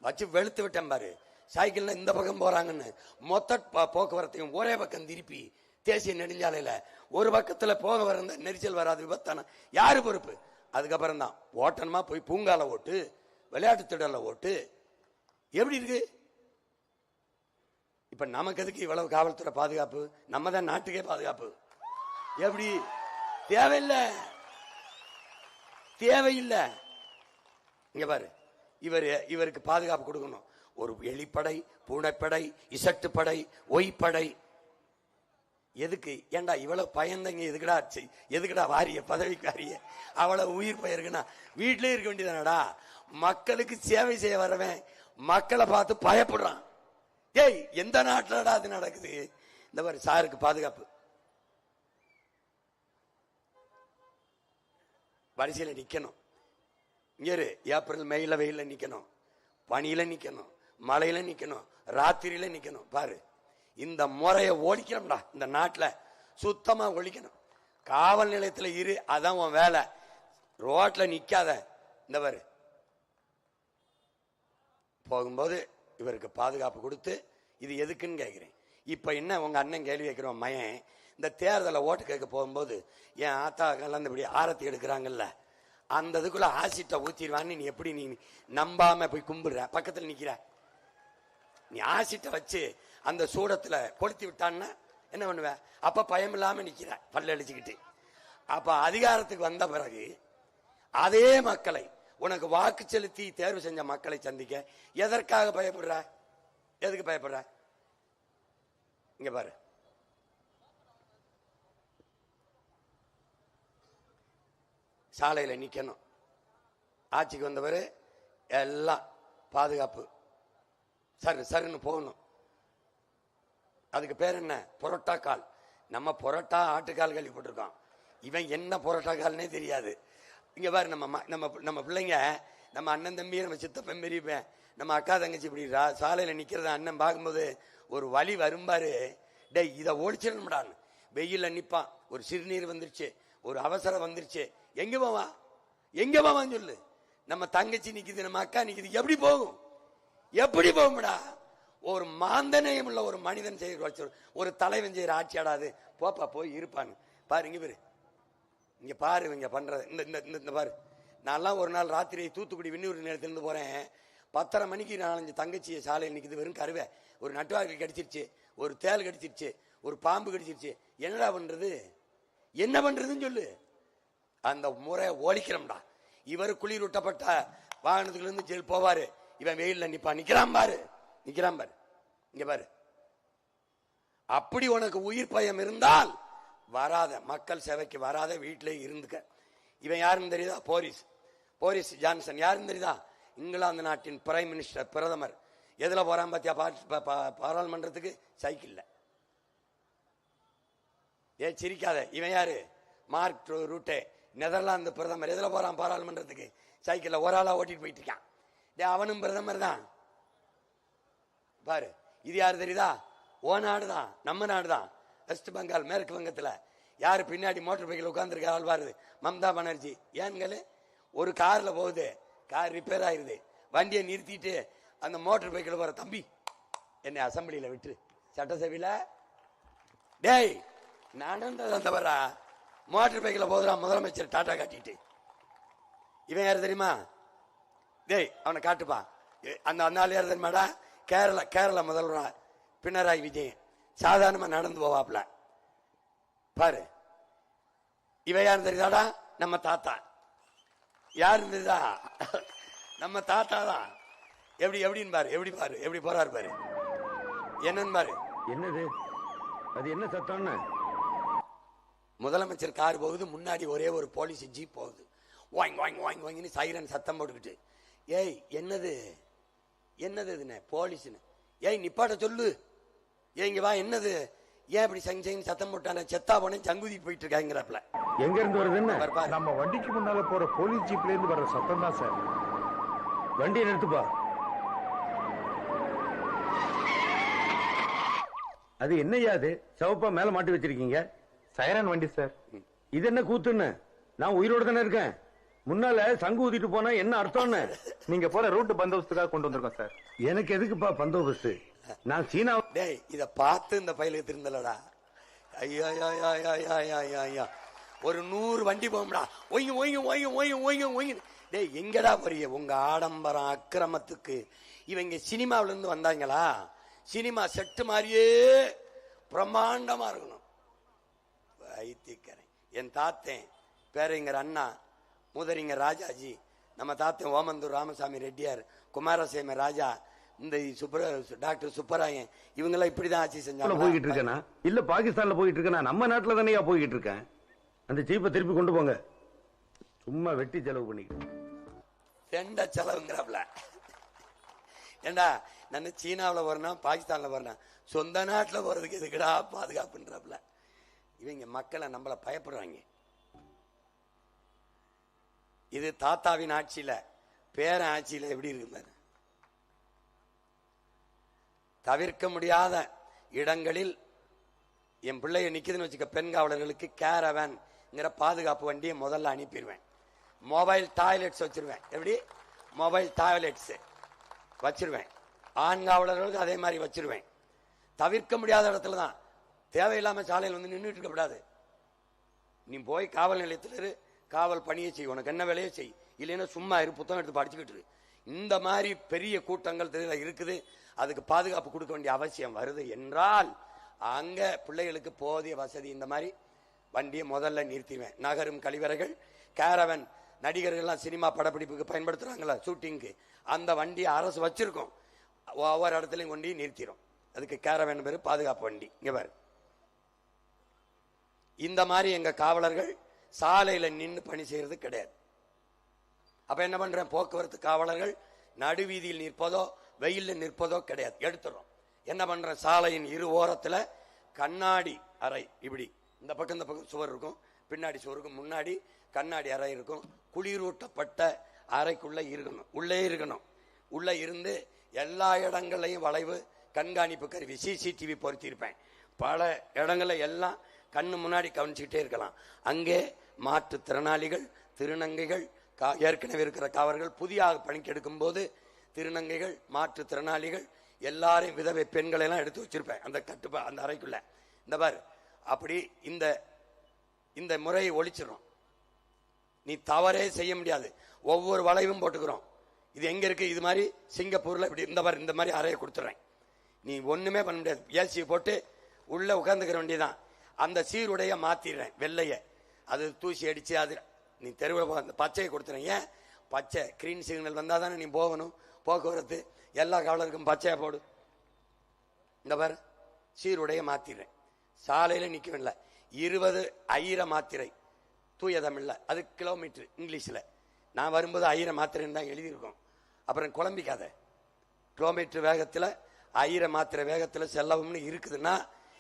Speaker 1: வச்சு வெளுத்து விட்டேன் பாரு. சைக்கிள்ல இந்த பக்கம் போறாங்கன்னு மொத்த போக்குவரத்தையும் ஒரே பக்கம் திருப்பி தேசிய நெடுஞ்சாலையில ஒரு பக்கத்துல போக வர நெரிசல் வராது, விபத்தான யாரு பொறுப்பு? அதுக்கப்புறம் தான் ஓட்டணுமா போய் பூங்கால ஓட்டு, விளையாட்டு திடல்ல ஓட்டு. எப்படி இருக்கு? இப்ப நமக்கு எதுக்கு இவ்வளவு காவல்துறை பாதுகாப்பு? நம்ம தான் நாட்டுக்கே பாதுகாப்பு. எப்படி? தேவையில்லை. இங்க பாரு, இவருக்கு பாதுகாப்பு கொடுக்கணும். ஒரு எலிப்படை, பூனைப்படை, இசட்டுப்படை, ஒய்படை. எதுக்கு? ஏண்டா இவ்வளவு பயந்தங்க எதுக்குடா வாரிய பதவிக்காரிய அவ்வளவு உயிர் பயிருக்குன்னா வீட்டிலே இருக்க வேண்டியதானடா. மக்களுக்கு சேவை செய்ய வரவன் மக்களை பார்த்து பயப்படுறான். ஏய், எந்த நாட்டுலடா அது நடக்குது? இந்த மாதிரி சாருக்கு பாதுகாப்பு. வரிசையில நிக்கணும். இங்க ஏப்ரல் மேல வெயில நிக்கணும், பனியில நிக்கணும், மழையில நிக்கணும், ராத்திரியில நிக்கணும். பாரு, இந்த முறையை ஒழிக்கணும்டா. இந்த நாட்டுல சுத்தமா ஒழிக்கணும். காவல் நிலையத்துல இரு, அதான் உன் வேலை. ரோட்ல நிக்காத. இந்த பாரு, போகும்போது இவருக்கு பாதுகாப்பு கொடுத்து இது எதுக்குன்னு கேட்கிறேன். இப்ப என்ன உங்க அண்ணன் கேள்வி கேட்கிறோம், மயன் இந்த தேர்தலை ஓட்டு கேட்க போகும்போது என் ஆத்தா கலந்தபடி ஆரத்தி எடுக்கிறாங்கல்ல, அந்த இதுக்குள்ள ஆசிட்ட ஊத்திடுவான்னு நீ எப்படி நீ நம்பாம போய் கும்பிடுற? பக்கத்துல நிக்கிற நீ ஆசிட்ட வச்சு அந்த சூடத்துல கொளுத்தி விட்டான்னா என்ன பண்ணுவ? அப்ப பயம் இல்லாம நிக்கிற பல்ல அடிச்சுக்கிட்டு. அப்ப அதிகாரத்துக்கு வந்த பிறகு அதே மக்களை, உனக்கு வாக்கு செலுத்தி தேர்வு செஞ்ச மக்களை சந்திக்க எதற்காக பயப்படுற? எதுக்கு பயப்படுற? இங்க பாரு, சாலையில நிக்கணும். ஆட்சிக்கு வந்தவர் எல்லாம் பாதுகாப்பு சருன்னு போகணும். அதுக்கு பேர் என்ன? புரோட்டா கால். நம்ம புரோட்டா ஆட்டுக்கால் கேள்விப்பட்டிருக்கோம். இவன் என்ன புரோட்டா கால்னே தெரியாது. இங்க பாரு, நம்ம பிள்ளைங்க, நம்ம அண்ணன் தம்பி, நம்ம சித்தப்பன் பெரியப்பன், நம்ம அக்கா தங்கச்சி இப்படி சாலையில நிக்கிறத அண்ணன் பார்க்கும்போது ஒரு வழி வரும்பாரு. டே, இதை ஒழிச்சிடணும்டான்னு வெயில்ல நிப்பான். ஒரு சிறுநீர் வந்துருச்சு, ஒரு அவசரம் வந்துருச்சு, எங்க போவான்னு சொல்லு. நம்ம தங்கச்சி நிக்குது, நம்ம அக்கா நிக்குது, எப்படி போகும்? எப்படி போகும்டா? ஒரு மாந்தனையும் உள்ள ஒரு மனிதன் செய்ய, ஒரு தலைவன் செய்யற ஆட்சியாடாது. போப்பா போய் இருப்பான்னு பாரு. இங்க பாரு இங்க பண்றது. இந்த பாரு, நான்லாம் ஒரு நாள் ராத்திரி தூத்துக்குடி விண்ணூர் நிலையத்திலிருந்து போறேன். 10:30 மணிக்கு 4-5 தங்கச்சி சாலையில் நிக்குது. வெறும் கருவை, ஒரு நட்டுவாக்கு கடிச்சிருச்சு, ஒரு தேல் கடிச்சிருச்சு, ஒரு பாம்பு கடிச்சிருச்சு. என்னடா பண்றது? என்ன பண்றதுன்னு சொல்லு. அந்த முறை ஒழிக்கிறோம்டா. இவர் குளிரூட்டப்பட்ட வாகனத்துல இருந்து ஜெயில் போவாரு, இவன் வெயில்ல நிக்கிறான் பாரு. இங்க பாரு, அப்படி உனக்கு உயிர் பயம் இருந்தால் வராத, மக்கள் சேவைக்கு வராத, வீட்டிலே இருந்துக்க. இவன் யாருன்னு தெரியுதா? Boris Johnson. யாருன்னு தெரியுதா? இங்கிலாந்து நாட்டின் பிரைம் மினிஸ்டர், பிரதமர். எதுல போறான் பாத்தியா? பாராளுமன்றத்துக்கு சைக்கிள்ல. சிரிக்காத. இவன் யாரு? மார்க் ரூட்டே, நெதர்லாந்து பிரதமர். எதுல போறான் பாராளுமன்றத்துக்கு? சைக்கிள்ல. ஒரு ஆளா ஓட்டிட்டு போயிட்டு இருக்கான். அவனும் பிரதமர் தான். பாரு, இது யாரு தெரியுதா? ஓ நாடு தான், நம்ம நாடு தான். வெஸ்ட் பெங்கால், மேற்கு வங்கத்துல. யாரு பின்னாடி மோட்டர் பைக்கில் உட்கார்ந்துருக்க ஆள் பாரு? மம்தா பானர்ஜி. ஏன்களு ஒரு கார்ல போகுது, கார் ரிப்பேர் ஆயிருது, வண்டியை நிறுத்திட்டு அந்த மோட்டர் பைக்கில் போற தம்பி என்னை அசம்பிளியில விட்டு சட்டசபையில டேய் நடந்ததான் தவறா, மோட்டர் பைக்கில் போதுறான் முதலமைச்சர் டாட்டா காட்டிட்டு. இவன் யாரு தெரியுமா? டேய் அவனை காட்டுப்பா. அந்த ஆள் யாரு தெரியுமாடா? கேரளா முதல்வர் பினராயி விஜயன். சாதாரணமா நடந்து போவாப்ல பாரு. இவன் யாரு தெரியுதாடா? நம்ம தாத்தா. யாரு தெரியுதா? நம்ம தாத்தா தான். எப்படின்னு பாரு, எப்படி போறாரு பாரு, என்னன்னு பாரு.
Speaker 2: என்னது அது? என்ன சத்தம்னு?
Speaker 1: முதலமைச்சர் கார் போகுது, முன்னாடி ஒரே ஒரு போலீஸ் ஜீப் போகுது. வாங்கி வாங்கி வாங்கி வாங்கின்னு சைரன் சத்தம் போட்டுக்கிட்டு. ஏய் என்னது இதுன்னு போலீஸ்னு. ஏய் நிப்பாட்ட சொல்லு, ஏன் இங்க வா, என்னது, ஏன் இப்படி சங்க சத்தம் போட்டான, செத்தா போனேன் சங்குதி போயிட்டு இருக்காங்கிறப்பல.
Speaker 2: எங்க இருந்து வருதுன்னு? நம்ம வண்டிக்கு முன்னால போற போலீஸ் ஜீப்ல இருந்து வர்ற சத்தம் தான் சார். வண்டியை நிறுத்துப்பா. அது என்னையா அது சிவப்பா மேல மாட்டி வச்சிருக்கீங்க?
Speaker 3: சைரன் வண்டி சார்.
Speaker 2: இது என்ன கூத்துன்னு? நான் உயிரோட தானே இருக்கேன். முன்னால சங்கு ஊதிட்டு போனா என்ன அர்த்தம்னு?
Speaker 3: நீங்க போற ரூட் பந்தோபஸ்துக்காக கொண்டு வந்திருக்கோம் சார்.
Speaker 2: எனக்கு எதுக்குப்பா பந்தோபஸ்து? நான் சீனா.
Speaker 1: டேய் இத பார்த்து இந்த பயிலுக்கு திருந்தலடா. ஐயா ஒரு 100 வண்டி போகும்டா. ஒய்ங்க ஒய்ங்க ஒய்ங்க ஒய்ங்க ஒய்ங்க ஒய்ங்க. டேய் எங்கடா போறிய உங்க ஆடம்பரம் அக்கிரமத்துக்கு? இவங்க சினிமாவில இருந்து வந்தாங்களா? சினிமா செட்டு மாதிரியே பிரம்மாண்டமா இருக்கணும். வைத்தியக்கரை என் தாத்தன் பேரைங்கர் அண்ணா முதறிஞர் ராஜாஜி, நம்ம தாத்தன் ஓமந்தூர் ராமசாமி ரெட்டியார், குமாரசேம ராஜா, இந்த டாக்டர் சுப்பராயன், இவங்கெல்லாம் இப்படிதான் ஆட்சி செஞ்சாங்க.
Speaker 2: போய்கிட்டு இருக்கேனா இல்ல பாகிஸ்தான்ல போயிட்டு இருக்கேனா? நம்ம நாட்டுல தானே போய்கிட்டு இருக்கேன். அந்த ஜீப்பை திருப்பி கொண்டு போங்க. சும்மா வெட்டி செலவு பண்ணிக்கிட்டு
Speaker 1: ரெண்ட செலவுங்கிறப்பல. ஏண்டா நான் சீனாவில் போறேன்னா பாகிஸ்தான்ல போறேன்னா சொந்த நாட்டில் போறதுக்கு எதுக்குடா பாதுகாப்புன்றப்பல. இவங்க மக்களை நம்மள பயப்படுறாங்க. இது தாத்தாவின் ஆட்சியில, பேர ஆட்சியில எப்படி இருக்கு? தவிர்க்க முடியாத இடங்களில் என் பிள்ளைய நிக்குதுன்னு வச்சுக்க, பெண் காவலர்களுக்கு கேரவேன்ங்கிற பாதுகாப்பு வண்டியை முதல்ல அனுப்பிடுவேன். மொபைல் டாய்லெட்ஸ் வச்சிருவேன். எப்படி? மொபைல் டாய்லெட்ஸ் வச்சிருவேன். ஆண் காவலர்களுக்கு அதே மாதிரி வச்சிருவேன். தவிர்க்க முடியாத இடத்துல தான், தேவையில்லாம சாலையில் வந்து நின்றுட்டு இருக்கக்கூடாது. நீ போய் காவல் நிலையத்தில் காவல் பணியை செய், உனக்கு என்ன வேலையை செய், இல்லைன்னா சும்மா இரு, புத்தகம் எடுத்து படிச்சுக்கிட்டு இரு. இந்த மாதிரி பெரிய கூட்டங்கள் இருக்குது, அதுக்கு பாதுகாப்பு கொடுக்க வேண்டிய அவசியம் வருது என்றால் அங்க பிள்ளைகளுக்கு போதிய வசதி இந்த மாதிரி வண்டியை முதல்ல நிறுத்திடுவேன். நகரும் கழிவறைகள், கேரவன், நடிகர்கள்லாம் சினிமா படப்பிடிப்புக்கு பயன்படுத்துறாங்களா ஷூட்டிங்க்கு, அந்த வண்டியை அரசு வச்சிருக்கோம். ஒவ்வொரு இடத்துலையும் கொண்டு நிறுத்திடும். அதுக்கு கேரவன் பேரு, பாதுகாப்பு வண்டி. இங்க பாரு, இந்த மாதிரி எங்க காவலர்கள் சாலையில நின்று பணி செய்யறது கிடையாது. அப்ப என்ன பண்றேன், போக்குவரத்து காவலர்கள் நடுவீதியில் நிற்பதோ வெயில்ல நிற்பதோ கிடையாது, எடுத்துறோம். என்ன பண்றேன், சாலையின் இரு ஓரத்துல கண்ணாடி அறை, இப்படி இந்த பக்கம் சுவர் இருக்கும், பின்னாடி சுவருக்கு முன்னாடி கண்ணாடி அறை இருக்கும். குளிரூட்டப்பட்ட அறைக்குள்ள இருக்கணும், உள்ளே இருக்கணும். உள்ள இருந்து எல்லா இடங்களையும் வளைவு கண்காணிப்பு கருவி சிசிடிவி பொருத்திருப்பேன். பல இடங்கள்ல எல்லாம் கண்ணு முன்னாடி கவனிச்சுக்கிட்டே இருக்கலாம். அங்கே மாற்றுத்திறனாளிகள், திருநங்கைகள், ஏற்கனவே இருக்கிற காவலர்கள், புதிய பணிக்கு எடுக்கும் போது திருநங்கைகள், மாற்றுத்திறனாளிகள் எல்லாரையும், விதவை பெண்களை எல்லாம் எடுத்து வச்சிருப்பேன் அந்த அந்த அறைக்குள்ள. இந்த பாரு, அப்படி இந்த முறையை ஒழிச்சிடும். நீ தவறே செய்ய முடியாது. ஒவ்வொரு வளைவும் போட்டுக்கிறோம். இது எங்க இருக்கு? இது மாதிரி சிங்கப்பூர்ல இப்படி இந்த மாதிரி அறையை கொடுத்துறேன். நீ ஒண்ணுமே பண்ண முடியாது. ஏசி போட்டு உள்ள உட்கார்ந்துக்கிற வேண்டியதான். அந்த சீருடைய மாத்திடுறேன், வெள்ளைய, அது தூசி அடிச்சு, அது நீ தெருவில் அந்த பச்சையை கொடுத்துறேன். ஏன் பச்சை? கிரீன் சிக்னல் வந்தா தானே நீ போகணும். போக்குவரத்து எல்லா காவலருக்கும் பச்சையா போடு. இந்த பாரு, சீருடைய மாத்திடுறேன். சாலையில நிக்கவில்லை. 20 ஐர மாத்திரை, தூய தமிழ்ல, அது கிலோமீட்டர் இங்கிலீஷ்ல. நான் வரும்போது 1000 மாத்திரைன்னு தான் எழுதியிருக்கோம். அப்புறம் குழம்பிக்காத. கிலோமீட்டர் வேகத்துல 1000 மாத்திரை வேகத்துல செல்லவும்னு இருக்குதுன்னா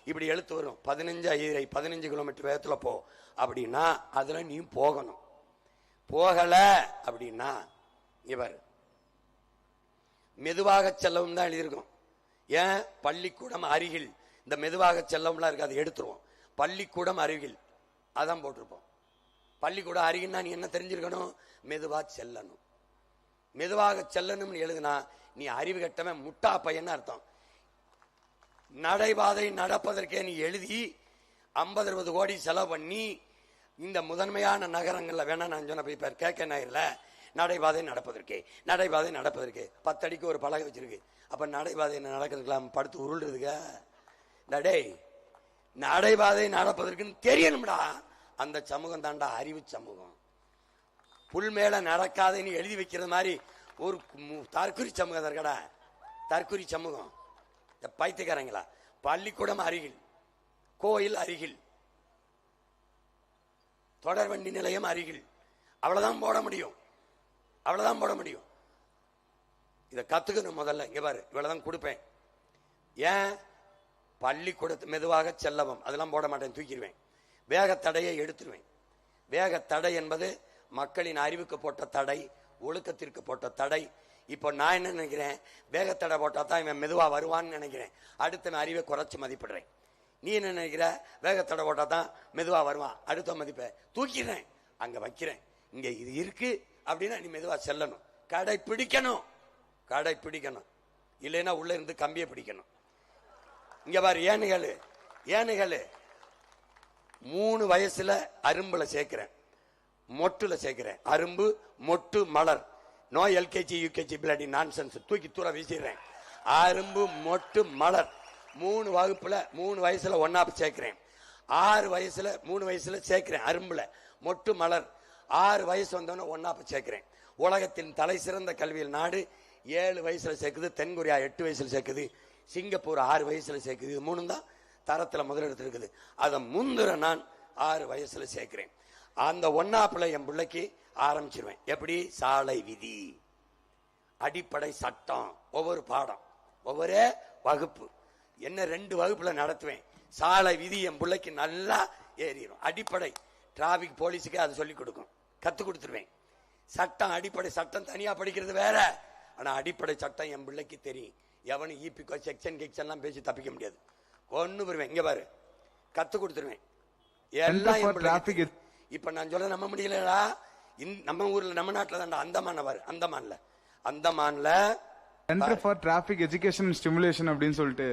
Speaker 1: இப்படி எழுத்து வரும். 15 கிலோமீட்டர் வேகத்துல போ அப்படின்னா அதுல நீ போகணும். போகல அப்படின்னா இவர் மெதுவாக செல்லவும் தான் எழுதியிருக்கும். ஏன்? பள்ளிக்கூடம் அருகில். இந்த மெதுவாக செல்லவும்லாம் இருக்காது, எடுத்துருவோம். பள்ளிக்கூடம் அருகில் அதான் போட்டிருப்போம். பள்ளிக்கூடம் அருகின்னா நீ என்ன தெரிஞ்சிருக்கணும்? மெதுவா செல்லணும். மெதுவாக செல்லணும்னு எழுதுனா நீ அறிவு கட்டவன், முட்டா பையன் அர்த்தம். நடைபாதை நடப்பதற்கே நீ எழுதி 50-60 கோடி செலவு பண்ணி இந்த முதன்மையான நகரங்கள்ல வேணா நான் சொன்ன போய் கேட்க நகரில் நடைபாதை நடப்பதற்கு 10 அடிக்கு ஒரு பலகை வச்சிருக்கு. அப்ப நடைபாதை நடக்கிறதுக்கு படுத்து உருள்றதுக்கு டேய், நடைபாதை நடப்பதற்குன்னு தெரியணும்டா. அந்த சமூகம் தாண்டா அறிவு சமூகம். புல் மேல நடக்காதேன்னு எழுதி வைக்கிறது மாதிரி ஒரு தற்குறி சமூகம் இருக்கடா, தற்குறி சமூகம். பைத்தியக்காரங்களா? பள்ளிக்கூடம் அருகில், கோயில் அருகில், தொடர்வண்டி நிலையம் அருகில், அவ்வளவுதான் போட முடியும், அவ்வளவுதான் போட முடியும். இதை கத்துக்கணும் முதல்ல. இங்க பாரு, இவ்வளவுதான் கொடுப்பேன். ஏன்? பள்ளிக்கூடத்து மெதுவாக செல்லவும் அதெல்லாம் போட மாட்டேன், தூக்கிடுவேன். வேகத்தடையை எடுத்துருவேன். வேகத்தடை என்பது மக்களின் அறிவுக்கு போட்ட தடை, ஒழுக்கத்திற்கு போட்ட தடை. இப்போ நான் என்ன நினைக்கிறேன், வேகத்தடை போட்டா தான் இவன் மெதுவா வருவான்னு நினைக்கிறேன். அடுத்த அறிவை குறைச்சு மதிப்பிடுறேன். நீ என்ன நினைக்கிற? வேகத்தடை போட்டா தான் மெதுவா வருவான், அடுத்த மதிப்பை தூக்கிடுறேன், அங்க வைக்கிறேன். இங்க இது இருக்கு அப்படின்னா நீ மெதுவா செல்லணும், கடைபிடிக்கணும், கடைபிடிக்கணும். இல்லைன்னா உள்ள இருந்து கம்பியை பிடிக்கணும். இங்க பாரு, ஏனுகளு 3 வயசுல அரும்புல சேர்க்கிறேன், மொட்டுல சேர்க்கிறேன். அரும்பு, மொட்டு, மலர். No LKG UKG bloody nonsense, தூக்கி தூர வீசிடுறேன். அரும்பு, மொட்டு, மலர் 3 வகுப்புல 3 வயசுல ஒன்னா சேர்க்கிறேன். 6 வயசுல 3 வயசுல சேர்க்கிறேன். அரும்புல மொட்டு, மலர் 6 வயசு வந்தோன்னு ஒன்னா சேர்க்கிறேன். உலகத்தின் தலை சிறந்த கல்வியில் நாடு 7 வயசுல சேர்க்குது, தென்கொரியா 8 வயசுல சேர்க்குது, சிங்கப்பூர் 6 வயசுல சேர்க்குது. இது 3 தான் தரத்துல முதலிடத்தில் இருக்குது. அதை முந்துற நான் 6 வயசுல சேர்க்கிறேன். அந்த ஒன்னாப்புல என் பிள்ளைக்கு ஆரம்பிச்சிருவேன். எப்படி? சாலை விதி, அடிப்படை சட்டம், ஒவ்வொரு பாடம், ஒவ்வொரு வகுப்பு. என்ன 2 வகுப்புல நடத்துவேன். சாலை விதி என் பிள்ளைக்கு நல்லா ஏறிடும். அடிப்படை டிராபிக் போலீஸுக்கு அது சொல்லிக் கொடுக்கும், கத்து கொடுத்துருவேன். சட்டம், அடிப்படை சட்டம் தனியா படிக்கிறது வேற. ஆனா அடிப்படை சட்டம் என் பிள்ளைக்கு தெரியும். எவனும் ஈபிக்கோ செக்ஷன் எல்லாம் பேசி தப்பிக்க முடியாது. ஒண்ணு வருவேன். இங்க பாரு, கத்து கொடுத்துருவேன் எல்லாம். இப்ப நான் சொல்ல நம்ப முடியலடா. நம்ம ஊர்ல, நம்ம நாட்டுல தான் அந்தமான பாரு, அந்தமான்ல
Speaker 4: centre for traffic education stimulation அப்படின்னு சொல்லிட்டு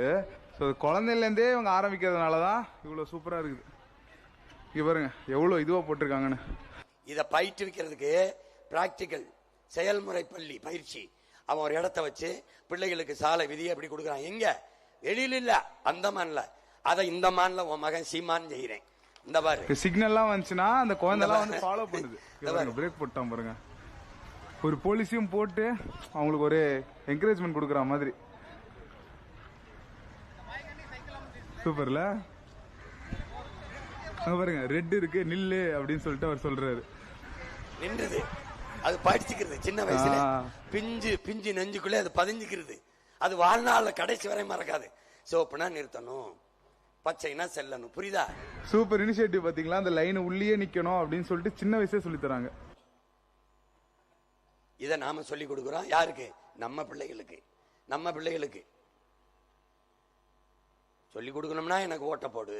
Speaker 4: குழந்தைல இருந்தே இவங்க ஆரம்பிக்கிறதுனாலதான் இவ்வளவு சூப்பரா இருக்குது. இங்க பாருங்க எவ்வளவு இதுவா போட்டிருக்காங்கன்னு.
Speaker 1: இத பயிற்றுவிக்கிறதுக்கு பிராக்டிக்கல் செயல்முறை பள்ளி பயிற்சி. அவன் ஒரு இடத்த வச்சு பிள்ளைகளுக்கு சாலை விதியை எப்படி கொடுக்குறான். எங்க? வெளியில இல்ல, அந்தமான்ல. அதை இந்த மான்ல உன் மகன் சீமான் செய்யறேன். இந்த பாரு,
Speaker 4: சிக்னல்லாம் வந்துச்சுன்னா அந்த குழந்தைலாம் வந்து ஃபாலோ பண்ணுது. பிரேக் போட்டான் பாருங்க. ஒரு போலீஸையும் போட்டு அவங்களுக்கு ஒரு என்கரேஜ்மெண்ட் கொடுக்குற மாதிரி. சூப்பர்ல. அங்க பாருங்க, ரெட் இருக்கு, நில்லு அப்படின்னு சொல்லிட்டு அவர் சொல்றாரு.
Speaker 1: நின்றது அது படிச்சுக்கிறது. சின்ன வயசுல பிஞ்சு நெஞ்சுக்குள்ளே அது பதிஞ்சுக்கிறது. அது வாழ்நாள்ல கடைசி வரை மறக்காது. சோப்புனா நிறுத்தணும், பச்சைனா செல்லணும். புரியுதா?
Speaker 4: Super initiative. பாத்தீங்களா? அந்த லைன் உள்ளே நிக்கணும் அப்படின்னு சொல்லிட்டு சின்ன வயசே சொல்லி தராங்க.
Speaker 1: இதை நாம சொல்லி கொடுக்கிறோம். யாருக்கு? நம்ம பிள்ளைகளுக்கு. நம்ம பிள்ளைகளுக்கு சொல்லி கொடுக்கணும்னா எனக்கு ஓட்ட போடு,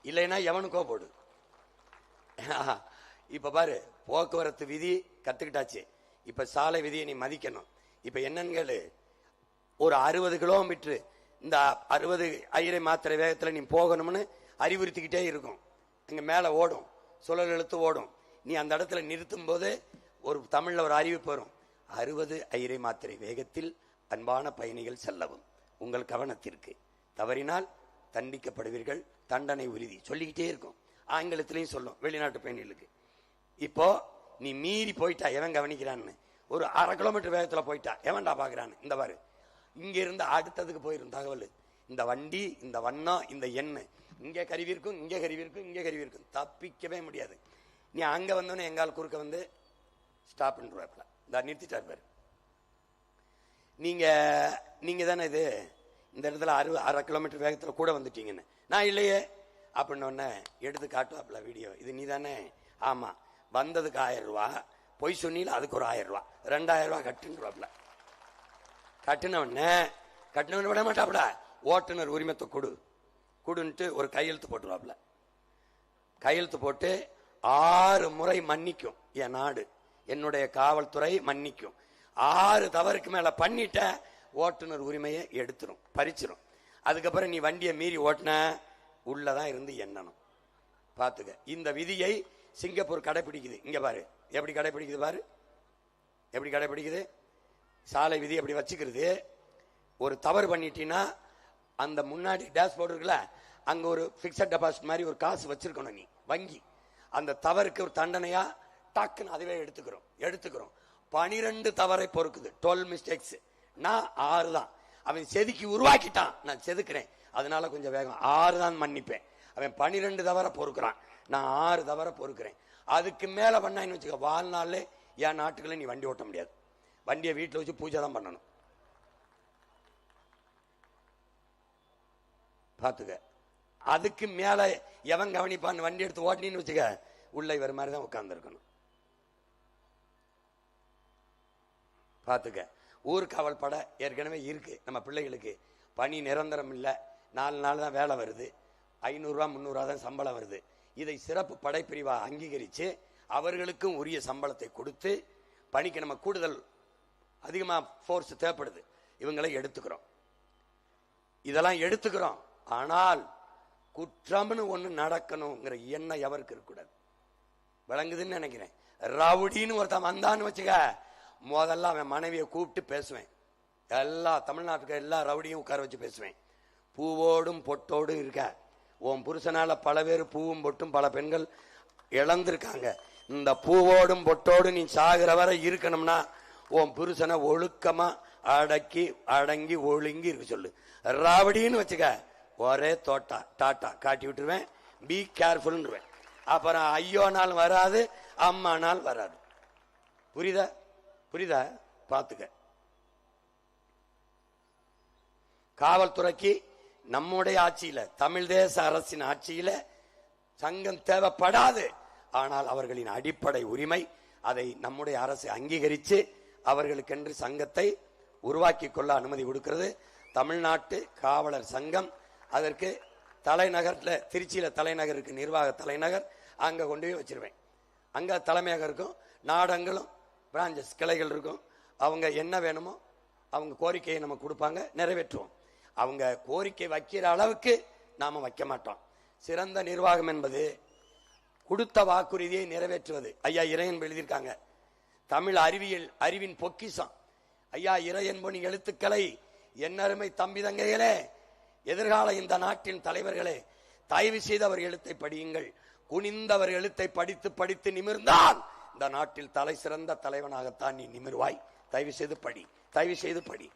Speaker 1: இல்லைன்னா எவனுக்கோ போடு. இப்ப பாரு, போக்குவரத்து விதி கத்துக்கிட்டாச்சு. இப்ப சாலை விதியை நீ மதிக்கணும். இப்ப என்னன்னு கேளு, ஒரு 60 கிலோமீட்டர் இந்த 60 ஐரை மாத்திரை வேகத்துல நீ போகணும்னு அறிவுறுத்திக்கிட்டே இருக்கும். அங்க மேல ஓடும், சுழல் எழுத்து ஓடும். நீ அந்த இடத்துல நிறுத்தும் போது ஒரு தமிழ்ல ஒரு அறிவிப்பு வரும். 60 ஐரை மாத்திரை வேகத்தில் அன்பான பயணிகள் செல்லவும், உங்கள் கவனத்திற்கு, தவறினால் தண்டிக்கப்படுவீர்கள், தண்டனை உறுதி. சொல்லிக்கிட்டே இருக்கும். ஆங்கிலத்திலையும் சொல்லும் வெளிநாட்டு பயணிகளுக்கு. இப்போ நீ மீறி போயிட்டா எவன் கவனிக்கிறான்னு. ஒரு 1/2 கிலோமீட்டர் வேகத்துல போயிட்டா எவன்டா பாக்குறான்னு. இந்த பாரு, இங்க இருந்து அடுத்ததுக்கு போயிரும் தகவல். இந்த வண்டி, இந்த வண்ணம், இந்த எண்ணு, இங்கே கருவி இருக்கும், இங்கே கருவி இருக்கும், இங்கே கருவி இருக்கும், தப்பிக்கவே முடியாது. நீ அங்க வந்தோன்னு எங்கால் குறுக்க வந்து ஸ்டாப் பண்ணுவாப்ல, இந்த நிறுத்திட்டார் பாரு. நீங்க தானே இது இந்த இடத்துல 1/2 கிலோமீட்டர் வேகத்துல கூட வந்துட்டீங்கன்னு. நான் இல்லையே அப்படின்னு எடுத்து காட்டுவாப்ல வீடியோ. இது நீ தானே? ஆமா. வந்ததுக்கு 1000 ரூபாய், பொய் சொன்னீல அதுக்கு ஒரு 1000 ரூபாய், 2000 ரூபாய் கட்டுவாப்ல. கட்டினவன விட மாட்டாப்ல. ஓட்டுநர் உரிமத்தை கொடுன்ட்டு ஒரு கையெழுத்து போட்டுருவாப்ல. கையெழுத்து போட்டு 6 முறை மன்னிக்கும் என் நாடு, என்னுடைய காவல்துறை மன்னிக்கும். 6 தவறுக்கு மேல பண்ணிட்ட ஓட்டுநர் உரிமையை எடுத்துரும், பறிச்சிரும். அதுக்கப்புறம் நீ வண்டியை மீறி ஓட்டின உள்ளதான் இருந்து எண்ணணும். பாத்துக்க, இந்த விதியை சிங்கப்பூர் கடைபிடிக்குது. இங்க பாரு எப்படி கடைபிடிக்குது, பாரு எப்படி கடைபிடிக்குது. சாலை விதி எப்படி வச்சுக்கிறது. ஒரு தவறு பண்ணிட்டீங்கன்னா அந்த முன்னாடி டேஷ்போர்டு இருக்குல்ல, அங்க ஒரு பிக்சட் டெபாசிட் மாதிரி ஒரு காசு வச்சிருக்கணும் நீ வங்கி. அந்த தவறுக்கு ஒரு தண்டனையா டக்குன்னு அதுவே எடுத்துக்கிறோம். 12 தவறை பொறுக்குது, 12 மிஸ்டேக்ஸ். நான் 6 தான். அவன் செதுக்கி உருவாக்கிட்டான், நான் செதுக்கிறேன், அதனால கொஞ்சம் வேகம் 6 தான் மன்னிப்பேன். அவன் 12 தவறை பொறுக்கிறான், நான் 6 தவறை பொறுக்கிறேன். அதுக்கு மேல பண்ணான்னு வச்சுக்க, வாழ்நாள்ல என் நாட்டுக்குள்ள நீ வண்டி ஓட்ட முடியாது. வண்டியை வீட்டில் வச்சு பூஜை தான் பண்ணணும். பாத்துக்க, அதுக்கு மேல எவன் கவனிப்பான்னு வண்டி எடுத்து ஓட்டினு வச்சுக்க, உள்ள இவர் மாதிரி தான் உட்கார்ந்து இருக்கணும். பாத்துக்க, ஊர்காவல் படை ஏற்கனவே இருக்கு. நம்ம பிள்ளைகளுக்கு பணி நிரந்தரம் இல்லை, 4 நாள் தான் வேலை வருது, 500 ரூபா 300 ரூபா தான் சம்பளம் வருது. இதை சிறப்பு படைப்பிரிவா அங்கீகரிச்சு அவர்களுக்கும் உரிய சம்பளத்தை கொடுத்து பணிக்கு நம்ம கூடுதல் அதிகமா போர்ஸ் தேவைப்படுது, இவங்களை எடுத்துக்கிறோம். இதெல்லாம் எடுத்துக்கிறோம். ஆனால் குற்றம்னு ஒண்ணு நடக்கணுங்கிற எண்ணம் எவருக்கு இருக்கக்கூடாது. விளங்குதுன்னு நினைக்கிறேன். ரவுடின்னு ஒருத்தன் வந்தான்னு வச்சுக்க, முதல்ல அவன் மனைவியை கூப்பிட்டு பேசுவேன். எல்லா தமிழ்நாட்டுக்கு எல்லா ரவுடியும் உட்கார வச்சு பேசுவேன். பூவோடும் பொட்டோடும் இருக்க, உன் புருஷனால பல பேர் பூவும் பொட்டும் பல பெண்கள் இழந்திருக்காங்க. இந்த பூவோடும் பொட்டோடும் நீ சாகிற வரை இருக்கணும்னா உன் புருஷனை ஒழுக்கமா அடங்கி ஒழுங்கி இருக்க சொல்லு. ராவடின்னு வச்சுக்க, ஒரே டாட்டா காட்டி விட்டுருவேன். பி கேர்ஃபுல்ன்றேன். அப்புறம் ஐயோ நாள் வராது, அம்மா நாள் வராது. புரியுதா? பாத்துக்க, காவல்துறைக்கு நம்முடைய ஆட்சியில, தமிழ் தேச அரசின் ஆட்சியில சங்கம் தேவைப்படாது. ஆனால் அவர்களின் அடிப்படை உரிமை, அதை நம்முடைய அரசு அங்கீகரித்து அவர்களுக்கென்று சங்கத்தை உருவாக்கி கொள்ள அனுமதி கொடுக்கிறது தமிழ்நாட்டு காவலர் சங்கம். அதற்கு தலைநகர்ல, திருச்சியில தலைநகர் இருக்கு, நிர்வாக தலைநகர், அங்க கொண்டு போய் வச்சிருவேன். அங்க தலைமையாக இருக்கும், நாடங்களும் பிரான்சஸ் கிளைகள் இருக்கும். அவங்க என்ன வேணுமோ அவங்க கோரிக்கையை நம்ம கொடுப்பாங்க, நிறைவேற்றுவோம். அவங்க கோரிக்கை வைக்கிற அளவுக்கு நாம வைக்க மாட்டோம். சிறந்த நிர்வாகம் என்பது கொடுத்த வாக்குறுதியை நிறைவேற்றுவது. ஐயா இறையன்பு எழுதியிருக்காங்க, தமிழ் அறிவின் பொக்கிஷம். ஐயா இறையன்பு எழுத்துக்களை என்னருமை தம்பி தங்கைகளே, எதிர்கால இந்த நாட்டின் தலைவர்களே, தயவு செய்து அவர் எழுத்தை படியுங்கள். குனிந்தவர் எழுத்தை படித்து படித்து நிமிர்ந்தால் இந்த நாட்டில் தலை சிறந்த தலைவனாகத்தான் நீ நிமிர்வாய். தயவு செய்து படி.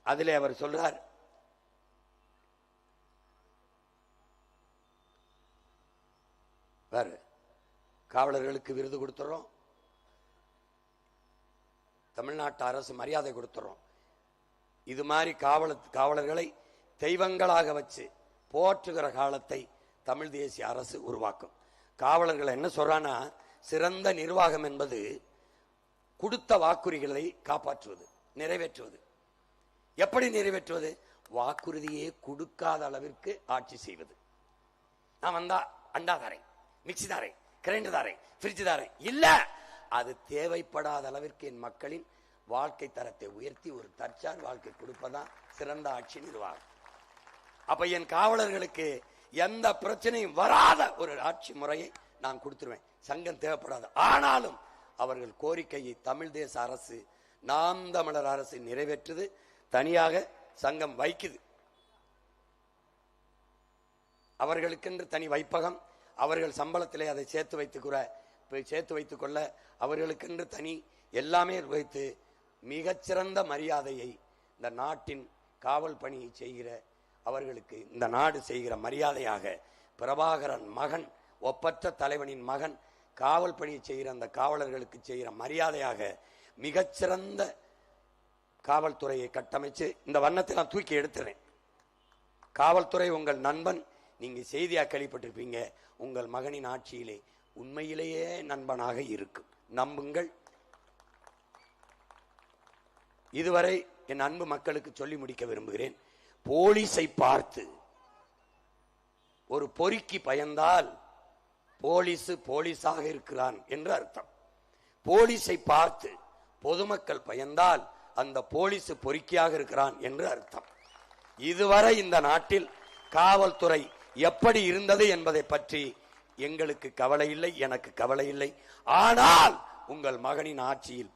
Speaker 1: அதிலே அவர் சொல்றார், வேறு காவலர்களுக்கு விருது கொடுத்துறோம், தமிழ்நாட்டு அரசு மரியாதை கொடுத்துறோம். இது மாதிரி காவலர்களை தெய்வங்களாக வச்சு போற்றுகிற காலத்தை தமிழ் தேசிய அரசு உருவாக்கும். காவலர்கள் என்ன சொல்றானா, சிறந்த நிர்வாகம் என்பது கொடுத்த வாக்குறுதிகளை காப்பாற்றுவது, நிறைவேற்றுவது. எப்படி நிறைவேற்றுவது? வாக்குறுதியே கொடுக்காத அளவிற்கு ஆட்சி செய்வது. நான் வந்தா அண்டா தாரேன், மிக்சி தாரேன், கிரைண்டர் தாரேன், பிரிட்ஜ் தாரேன், இல்ல, அது தேவைப்படாத அளவிற்கு என் மக்களின் வாழ்க்கை தரத்தை உயர்த்தி ஒரு தற்சார் வாழ்க்கை கொடுப்பதான் சிறந்த ஆட்சி நிர்வாகம். அப்ப என் காவலர்களுக்கு எந்த பிரச்சனையும் வராத ஒரு ஆட்சி முறையை நான் கொடுத்துருவேன். சங்கம் தேவைப்படாது. ஆனாலும் அவர்கள் கோரிக்கையை தமிழ் தேச அரசு, நாம் தமிழர் அரசு நிறைவேற்றுது. தனியாக சங்கம் வைக்குது. அவர்களுக்கென்று தனி வைப்பகம், அவர்கள் சம்பளத்திலே அதை சேர்த்து வைத்துக் கொள்ள அவர்களுக்கென்று தனி எல்லாமே வைத்து மிகச்சிறந்த மரியாதையை இந்த நாட்டின் காவல் பணியை செய்கிற அவர்களுக்கு இந்த நாடு செய்கிற மரியாதையாக, பிரபாகரன் மகன், ஒப்பற்ற தலைவனின் மகன் காவல் பணியை செய்கிற அந்த காவலர்களுக்கு செய்கிற மரியாதையாக மிகச்சிறந்த காவல்துறையை கட்டமைச்சு இந்த வண்ணத்தை நான் தூக்கி எடுத்துறேன். காவல்துறை உங்கள் நண்பன். நீங்க செய்தியா கேள்விப்பட்டிருப்பீங்க, உங்கள் மகனின் ஆட்சியிலே உண்மையிலேயே நண்பனாக இருக்கும். நம்புங்கள். இதுவரை என் அன்பு மக்களுக்கு சொல்லி முடிக்க விரும்புகிறேன். போலீஸை பார்த்து ஒரு பொறுக்கி பயந்தால் போலீஸாக இருக்கிறான் என்று அர்த்தம். போலீஸை பார்த்து பொதுமக்கள் பயந்தால் அந்த போலீஸ் பொறுக்கியாக இருக்கிறான் என்று அர்த்தம். இதுவரை இந்த நாட்டில் காவல்துறை எப்படி இருந்தது என்பதை பற்றி எங்களுக்கு கவலை இல்லை, எனக்கு கவலை இல்லை. ஆனால் உங்கள் மகனின் ஆட்சியில்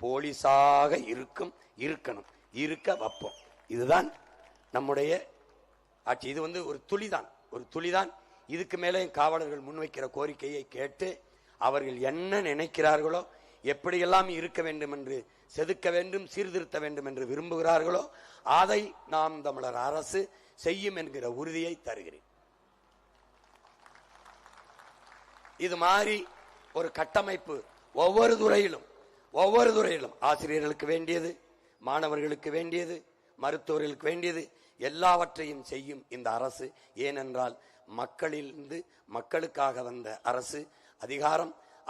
Speaker 1: போலீஸாக இருக்கணும், இருக்க வைப்போம். இதுதான் நம்முடைய ஆட்சி. இது ஒரு துளிதான். இதுக்கு மேலே காவலர்கள் முன்வைக்கிற கோரிக்கையை கேட்டு அவர்கள் என்ன நினைக்கிறார்களோ, எப்படியெல்லாம் இருக்க வேண்டும் என்று, செதுக்க வேண்டும், சீர்திருத்த வேண்டும் என்று விரும்புகிறார்களோ அதை நாம் தமிழர் அரசு செய்யும் என்கிற உறுதியை தருகிறேன். இது மாதிரி ஒரு கட்டமைப்பு ஒவ்வொரு துறையிலும் ஆசிரியர்களுக்கு வேண்டியது, மாணவர்களுக்கு வேண்டியது, மருத்துவர்களுக்கு வேண்டியது எல்லாவற்றையும் செய்யும் இந்த அரசு. ஏனென்றால் மக்களிலிருந்து மக்களுக்காக வந்த அரசு.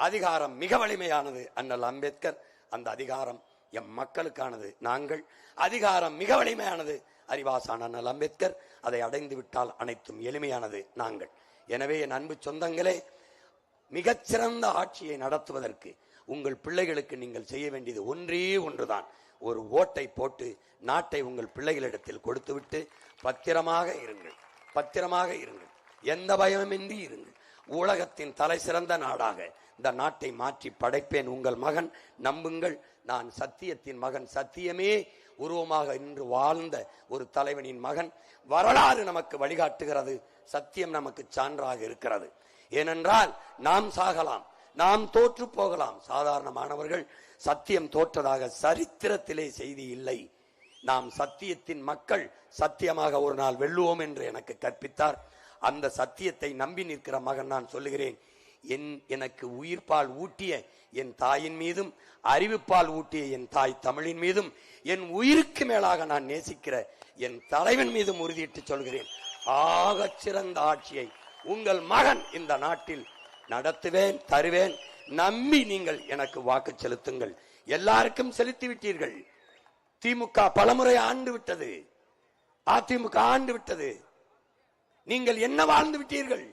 Speaker 1: அதிகாரம் மிக வலிமையானது அண்ணல் அம்பேத்கர், அந்த அதிகாரம் எம் மக்களுக்கானது. நாங்கள் அதிகாரம் மிக வலிமையானது அறிவாசான அண்ணல் அம்பேத்கர், அதை அடைந்து விட்டால் அனைத்தும் எளிமையானது நாங்கள். எனவே என் அன்பு சொந்தங்களே, மிகச்சிறந்த ஆட்சியை நடத்துவதற்கு உங்கள் பிள்ளைகளுக்கு நீங்கள் செய்ய வேண்டியது ஒன்றே ஒன்றுதான். ஒரு ஓட்டை போட்டு நாட்டை உங்கள் பிள்ளைகளிடத்தில் கொடுத்துவிட்டு பத்திரமாக இருங்கள், எந்த பயமின்றி இருங்கள். உலகத்தின் தலை சிறந்த நாடாக இந்த நாட்டை மாற்றி படைப்பேன். உங்கள் மகன், நம்புங்கள், நான் சத்தியத்தின் மகன், சத்தியமே உருவமாக இன்று வாழ்ந்த ஒரு தலைவனின் மகன். வரலாறு நமக்கு வழிகாட்டுகிறது, சத்தியம் நமக்கு சான்றாக இருக்கிறது. ஏனென்றால் நாம் சாகலாம், நாம் தோற்று போகலாம். சாதாரணமானவர்கள் சத்தியம் தோற்றதாக சரித்திரத்திலே செய்தி இல்லை. நாம் சத்தியத்தின் மக்கள், சத்தியமாக ஒரு நாள் வெல்லுவோம் என்று எனக்கு கற்பித்தார். அந்த சத்தியத்தை நம்பி நிற்கிற மகன் நான் சொல்லுகிறேன். எனக்கு உயிர்ப்பால் ஊட்டிய என் தாயின் மீதும், அறிவுப்பால் ஊட்டிய என் தாய் தமிழின் மீதும், என் உயிருக்கு மேலாக நான் நேசிக்கிற என் தலைவன் மீதும் உறுதியிட்டு சொல்கிறேன், ஆகச் சிறந்த ஆட்சியை உங்கள் மகன் இந்த நாட்டில் நடத்துவேன், தருவேன். நம்பி நீங்கள் எனக்கு வாக்கு செலுத்துங்கள். எல்லாருக்கும் செலுத்தி விட்டீர்கள். திமுக பலமுறை ஆண்டு விட்டது, அதிமுக ஆண்டு விட்டது. நீங்கள் என்ன வாழ்ந்து விட்டீர்கள்?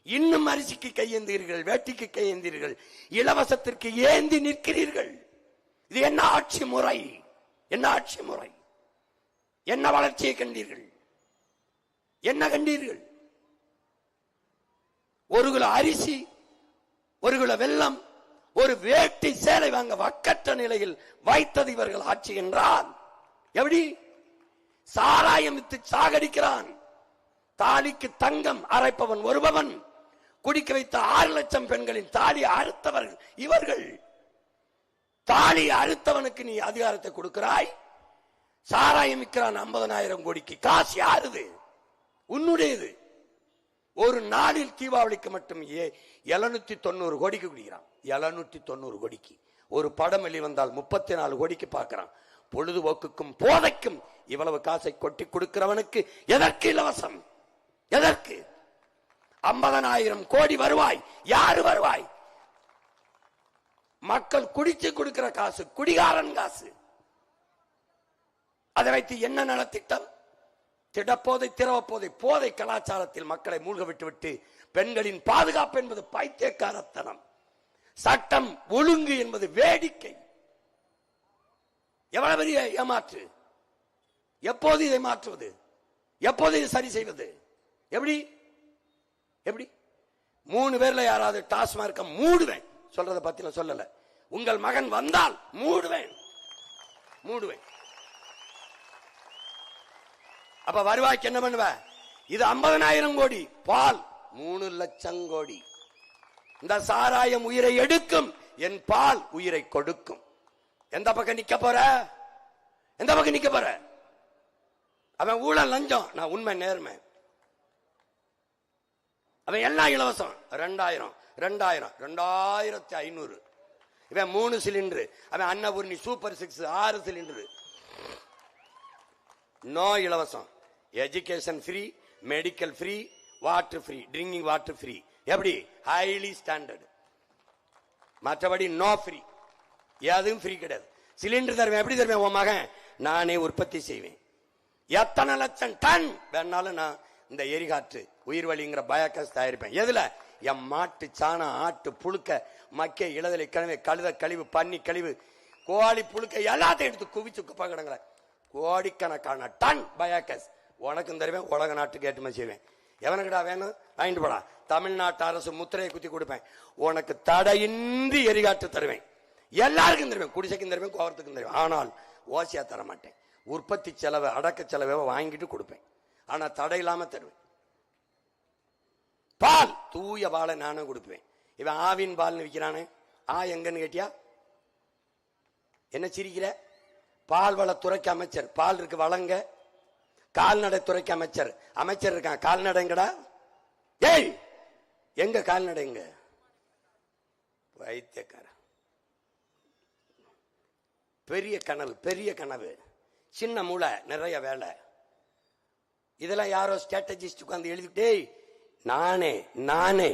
Speaker 1: இன்னும் அரிசிக்கு கையேந்தீர்கள், வேட்டிக்கு கையேந்தீர்கள், இலவசத்திற்கு ஏந்தி நிற்கிறீர்கள். இது என்ன ஆட்சி முறை? என்ன ஆட்சி முறை? என்ன வளர்ச்சியை கண்டீர்கள்? என்ன கண்டீர்கள்? ஒரு கிலோ அரிசி, ஒரு கிலோ வெல்லம், ஒரு வேட்டி சேலை வாங்க வக்கற்ற நிலையில் வைத்தது இவர்கள் ஆட்சி என்றால் எப்படி? சாராயம் வித்து சாகடிக்கிறான். தாலிக்கு தங்கம் அரைப்பவன் ஒருபவன். குடிக்க வைத்த 6 லட்சம் பெண்களின் தாலி அறுத்தவர்கள் இவர்கள். தாலி அறுத்தவனுக்கு நீ அதிகாரத்தை கொடுக்கிறாய். சாராயம் விற்கிறான் 50,000 கோடிக்கு. காசு யாருது? உன்னுடையது. ஒரு நாளில் தீபாவளிக்கு மட்டும் 790 கோடிக்கு குடிக்கிறான். 790 கோடிக்கு. ஒரு படம் வெளிவந்தால் 34 கோடிக்கு பார்க்கிறான். பொழுதுபோக்குக்கும் போதைக்கும் இவ்வளவு காசை கொட்டி கொடுக்கிறவனுக்கு எதற்கு இலவசம்? எதற்கு? 50,000 கோடி வருவாய். யாரு வருவாய்? மக்கள் குடிச்சு கொடுக்கிற காசு, குடிகாரன் காசு. அதை வைத்து என்ன நலத்திட்டம்? திடப்போதை, திரவப்போதை, போதை கலாச்சாரத்தில் மக்களை மூழ்க விட்டுவிட்டு பெண்களின் பாதுகாப்பு என்பது பைத்தியக்காரத்தனம், சட்டம் ஒழுங்கு என்பது வேடிக்கை. எவ்வளவு பெரிய ஏமாற்று! எப்போது இதை மாற்றுவது? எப்போது இதை சரி செய்வது? எப்படி? 3 பேர்ல யாராவது டாஸ்மார்க்க மூடுவேன் சொல்றதை பத்தி நான் சொல்லல. உங்கள் மகன் வந்தால் மூடுவேன். அப்ப வருவாய்க்கு என்ன பண்ணுவ? இது 50,000 கோடி. பால் 3 லட்சம் கோடி. இந்த சாராயம் உயிரை எடுக்கும், என் பால் உயிரை கொடுக்கும். எந்த பக்கம் நிக்க போற? எந்த பக்கம் நிக்க போற? அவன் ஊழல், லஞ்சம், நான் உண்மை நேர்மை. அவன் எல்லாம் இலவசம். 2000, 2500. இவன் 3 சிலிண்டர். அவன் அன்னபூர்ணி சூப்பர் 6 6 சிலிண்டர். நோ இலவசம். Education free, medical free, water free, drinking water free. எப்படி? Highly standard. மற்றபடி நோ ஃப்ரீ. எதுவும் ஃப்ரீ கிடையாது. சிலிண்டர் தருவேன். எப்படி தருவேன்? உன் மகன் நானே உற்பத்தி செய்வேன். எத்தனை லட்சம் டன் வேணாலும் நான் இந்த எரிகாற்று உயிர் வழிங்கிற பயோகேஸ் தயாரிப்பேன். எதுல? என் மாட்டு சாணம், ஆட்டு புழுக்க, மக்கிய இளதலை கழிவு, கழுத கழிவு, பன்னி கழிவு, கோழி புழுக்க எல்லாத்தையும் எடுத்து குவிச்சு குப்பை கிடங்குற கோடிக்கணக்கான டன் பயோகேஸ் உனக்கும் தருவேன், உலக நாட்டுக்கு ஏற்றுமதி செய்வேன். எவனுக்குடா வேணும்? வாங்கிட்டு போடா. தமிழ்நாட்டு அரசு முத்திரையை குத்தி கொடுப்பேன். உனக்கு தடையின்றி எரிகாற்று தருவேன். எல்லாருக்கும் தருவேன், குடிசைக்கும் தருவேன், கோவரத்துக்கும் தருவேன். ஆனால் ஓசியா தர மாட்டேன். உற்பத்தி செலவு, அடக்க செலவை வாங்கிட்டு கொடுப்பேன். ஆனா தடை இல்லாம தருவேன். பால், தூய பாலை நானும் கொடுப்பேன். இவன் ஆவின் பால்னு விற்கிறானே, எங்கன்னு கேட்டியா? என்ன சிரிக்கிற? பால்வளத்துறைக்கு அமைச்சர், பால் இருக்கு வழங்க. கால்நடை துறைக்கு அமைச்சர், அமைச்சர் இருக்கான், கால்நடைங்கடா. ஏய், எங்க கால்நடைங்க? வைத்தியக்கார. பெரிய கனவு, பெரிய கனவு, சின்ன மூளை, நிறைய வேலை. இதெல்லாம் யாரோ ஸ்ட்ராட்டஜிஸ்ட் உட்கார்ந்து எழுதிட்டே, நானே நானே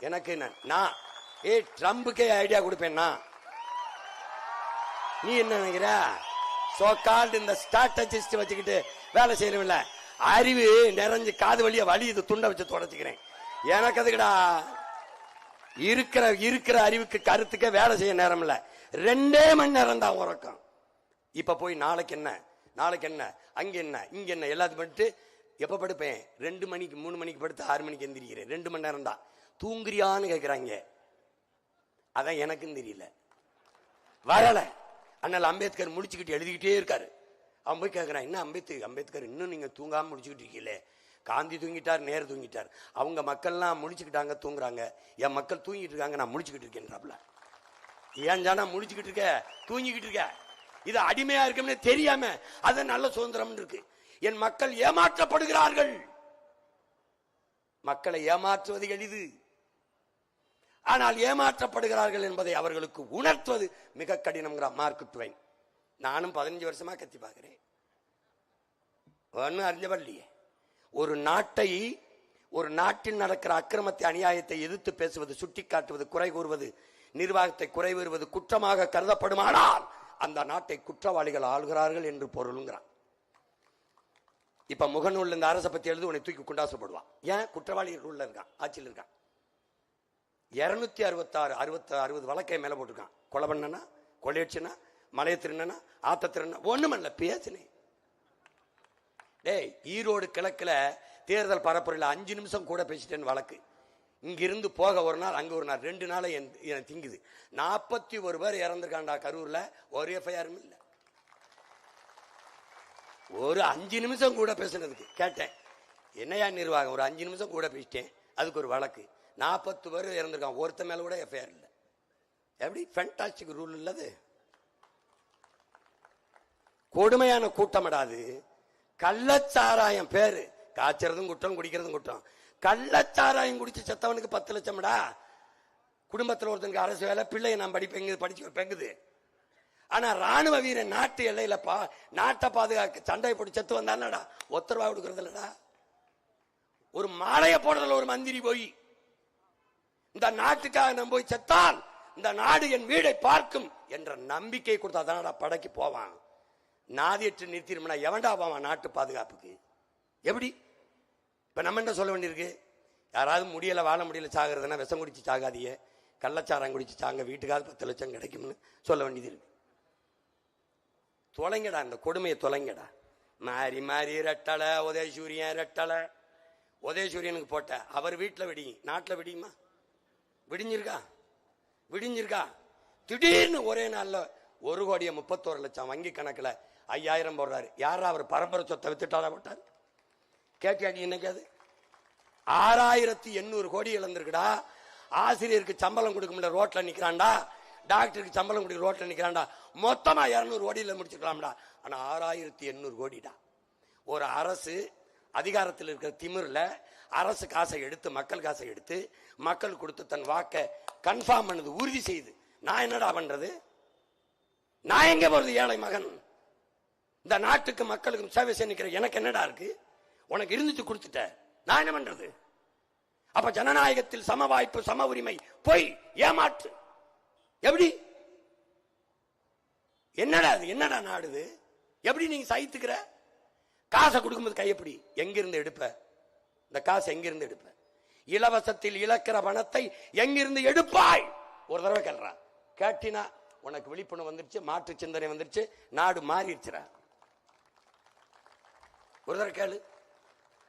Speaker 1: எனக்கு நான் ட்ரம்புக்கே ஐடியா கொடுப்பேன். நீ என்ன நினைக்கிற? சோ கால்டு இந்த ஸ்ட்ராட்டஜிஸ்ட் வச்சுக்கிட்டு வேலை செய்யறவில்ல. அறிவு நிறைஞ்சு காது வழிய வலி இது துண்டை வச்சு தொடச்சுக்கிறேன். எனக்கு அதுக்குடா இருக்கிற அறிவுக்கு கருத்துக்க வேலை செய்ய நேரம் இல்ல. 2 மணி நேரம் தான் உறக்கம். இப்ப போய் நாளைக்கு என்ன, நாளைக்கு என்ன, அங்க என்ன, இங்க என்ன, எல்லாத்தையும் பண்ணிட்டு எப்ப படுப்பேன்? 2 மணிக்கு 3 மணிக்கு படுத்து 6 மணிக்கு எந்திரிக்கிறேன். 2 மணி நேரம் தான். தூங்குறியான்னு கேட்கிறாங்க. அதான் எனக்கும் தெரியல, வரல. அண்ணல் அம்பேத்கர் முடிச்சுக்கிட்டு எழுதிக்கிட்டே இருக்காரு. அவன் போய் கேட்கிறான், என்ன அம்பேத்கர் இன்னும் நீங்க தூங்காம முடிச்சுக்கிட்டு இருக்கீங்களே? காந்தி தூங்கிட்டார், நேரு தூங்கிட்டார், அவங்க மக்கள்லாம் முடிச்சுக்கிட்டாங்க, தூங்குறாங்க. என் மக்கள் தூங்கிட்டு இருக்காங்க, நான் முடிச்சுக்கிட்டு இருக்கேன்றாப்ல. ஏன் ஜானா முடிச்சுக்கிட்டு இருக்க, தூங்கிக்கிட்டு இருக்க? இது அடிமையா இருக்கும்னு தெரியாம அது நல்ல சுதந்திரம் இருக்கு. என் மக்கள் ஏமாற்றப்படுகிறார்கள். மக்களை ஏமாற்றுவது எளிது, ஆனால் ஏமாற்றப்படுகிறார்கள் என்பதை அவர்களுக்கு உணர்த்துவது மிக கடினம். Mark Twain. நானும் 15 வருஷமா கத்தி பார்க்கிறேன், ஒன்னும் அறிஞ்சபல்லையே. ஒரு நாட்டை, ஒரு நாட்டில் நடக்கிற அக்கிரமத்தை, அநியாயத்தை எதிர்த்து பேசுவது, சுட்டிக்காட்டுவது, குறை கூறுவது, நிர்வாகத்தை குறை கூறுவது குற்றமாக கருதப்படுமானால் அந்த நாட்டை குற்றவாளிகள் ஆளுகிறார்கள் என்று பொருளுங்கிறான். இப்ப முகநூல் இந்த அரசை பத்தி எழுது, உன்னை தூக்கி குண்டாசப்படுவான். ஏன்? குற்றவாளிகள் உள்ள இருக்கான், ஆட்சியில் இருக்கான். 266 வழக்கை மேல போட்டிருக்கான். கொலை பண்ணனா, கொள்ளையடிச்சனா, மலைய திருநனா, ஆத்த திருநா, ஒண்ணுமல்ல பேசினேன். டேய், ஈரோடு கிழக்குல தேர்தல் பரப்புரையில் 5 நிமிஷம் கூட பேசிட்டேன்னு வழக்கு. இங்கிருந்து போக ஒரு நாள், அங்க ஒரு நாள், 2 நாள் திங்குது. 41 பேர் இறந்திருக்காண்டா கரூர்ல. ஒரு எஃப்ஐஆரும் இல்ல. ஒரு 5 நிமிஷம் கூட பேசினதுக்கு கேட்டேன், என்னையா நிர்வாகம், ஒரு 5 நிமிஷம் கூட பேசிட்டேன், அதுக்கு ஒரு வழக்கு. 40 பேர் இறந்திருக்கான், ஒருத்த மேல கூட எஃப்ஐஆர் இல்லை. எப்படி ஃபேண்டாஸ்டிக் ரூல் இல்லது? கொடுமையான கூட்டமடாது. கள்ளச்சாராயம் பேரு, காய்ச்சறதும் குற்றம், குடிக்கிறதும் குற்றம். கள்ளச்சாராயம் குடிச்சு செத்தவனுக்கு 10 லட்சம்டா. குடும்பத்தில் ஒருத்தனுக்கு அரசு வேலை, பிள்ளைய நான் படிச்சு பெங்குது. ஆனா ராணுவ வீரன் நாட்டு எல்லையில நாட்டை பாதுகாக்க சண்டை போட்டு செத்து வந்தானடா, ஒத்தரவா கொடுக்கறது இல்லடா. ஒரு மாலையை போடுறதுல ஒரு மந்திரி போய், இந்த நாட்டுக்காக நம்ம போய் செத்தால் இந்த நாடு என் வீடை பார்க்கும் என்ற நம்பிக்கை கொடுத்தா தானடா படைக்கு போவான். நாதியற்று நிறுத்திடும்னா எவன்டா போவான் நாட்டு பாதுகாப்புக்கு? எப்படி? இப்ப நம்ம என்ன சொல்ல வேண்டியிருக்கு? யாராவது முடியல, வாழ முடியல, சாகிறதுனா விஷம் குடிச்சு சாகாதீங்க, கள்ளச்சாரம் குடிச்சு சாங்க, வீட்டுக்காவது 10 லட்சம் கிடைக்கும்னு சொல்ல வேண்டியது இருக்கு. தொலைங்கடா, இந்த கொடுமையை தொலைங்கடா. மாறி மாறி ரெட்டலை, உதயசூரியன் ரெட்டலை. உதயசூரியனுக்கு போட்ட அவர் வீட்டில் வெடியும், நாட்டில் வெடியுமா? விடிஞ்சிருக்கா? திடீர்னு ஒரே நாள்ல 1,31,00,000 வங்கி கணக்குல 5,000 போடுறாரு. யாரா அவர்? பரம்பரை சொத்தை வித்துட்டாரா போட்டார்? கேட்டியாடி என்னைக்காது? 6,800 கோடி இழந்திருக்குடா. ஆசிரியருக்கு சம்பளம் கொடுக்க முடியல, ரோட்ல நிக்கிறான்டா. டாக்டருக்கு சம்பளம் கொடுக்க ரோட்ல நிக்கிறான்டா. மொத்தமா 200 கோடியில முடிச்சுக்கலாம்டா. ஆனா 6,800 கோடிடா. ஒரு அரசு அதிகாரத்தில் இருக்கிற திமிர்ல அரசு காசை எடுத்து, மக்கள் காசை எடுத்து, மக்கள் கொடுத்து தன் வாக்க கன்ஃபார்ம் பண்ணது, உறுதி செய்து, நான் என்னடா பண்றது? நான் எங்க போறது? ஏழை மகன். இந்த நாட்டுக்கு மக்களுக்கு சேவை செய்ய நிக்கிற எனக்கு என்னடா இருக்கு? உனக்கு இருந்துச்சு கொடுத்துட்ட, நான் என்ன பண்றது? அப்ப ஜனநாயகத்தில் சம வாய்ப்பு, சம உரிமை போய் ஏமாற்று. எப்படி? என்னடா அது? என்னடா நாடுது? எப்படி நீங்க சகித்துக்கிற? காசை கொடுக்கும்போது கையப்படி எங்க இருந்து எடுப்ப? இந்த காசு எங்கிருந்து எடுப்ப? இலவசத்தில் இழக்கிற பணத்தை எங்கிருந்து எடுப்பாய்? ஒரு தடவை கேள்றான். கேட்டினா உனக்கு விழிப்புணர்வு வந்துருச்சு, மாற்று சிந்தனை வந்துருச்சு, நாடு மாறிடுச்சுற. ஒரு தடவை கேளு.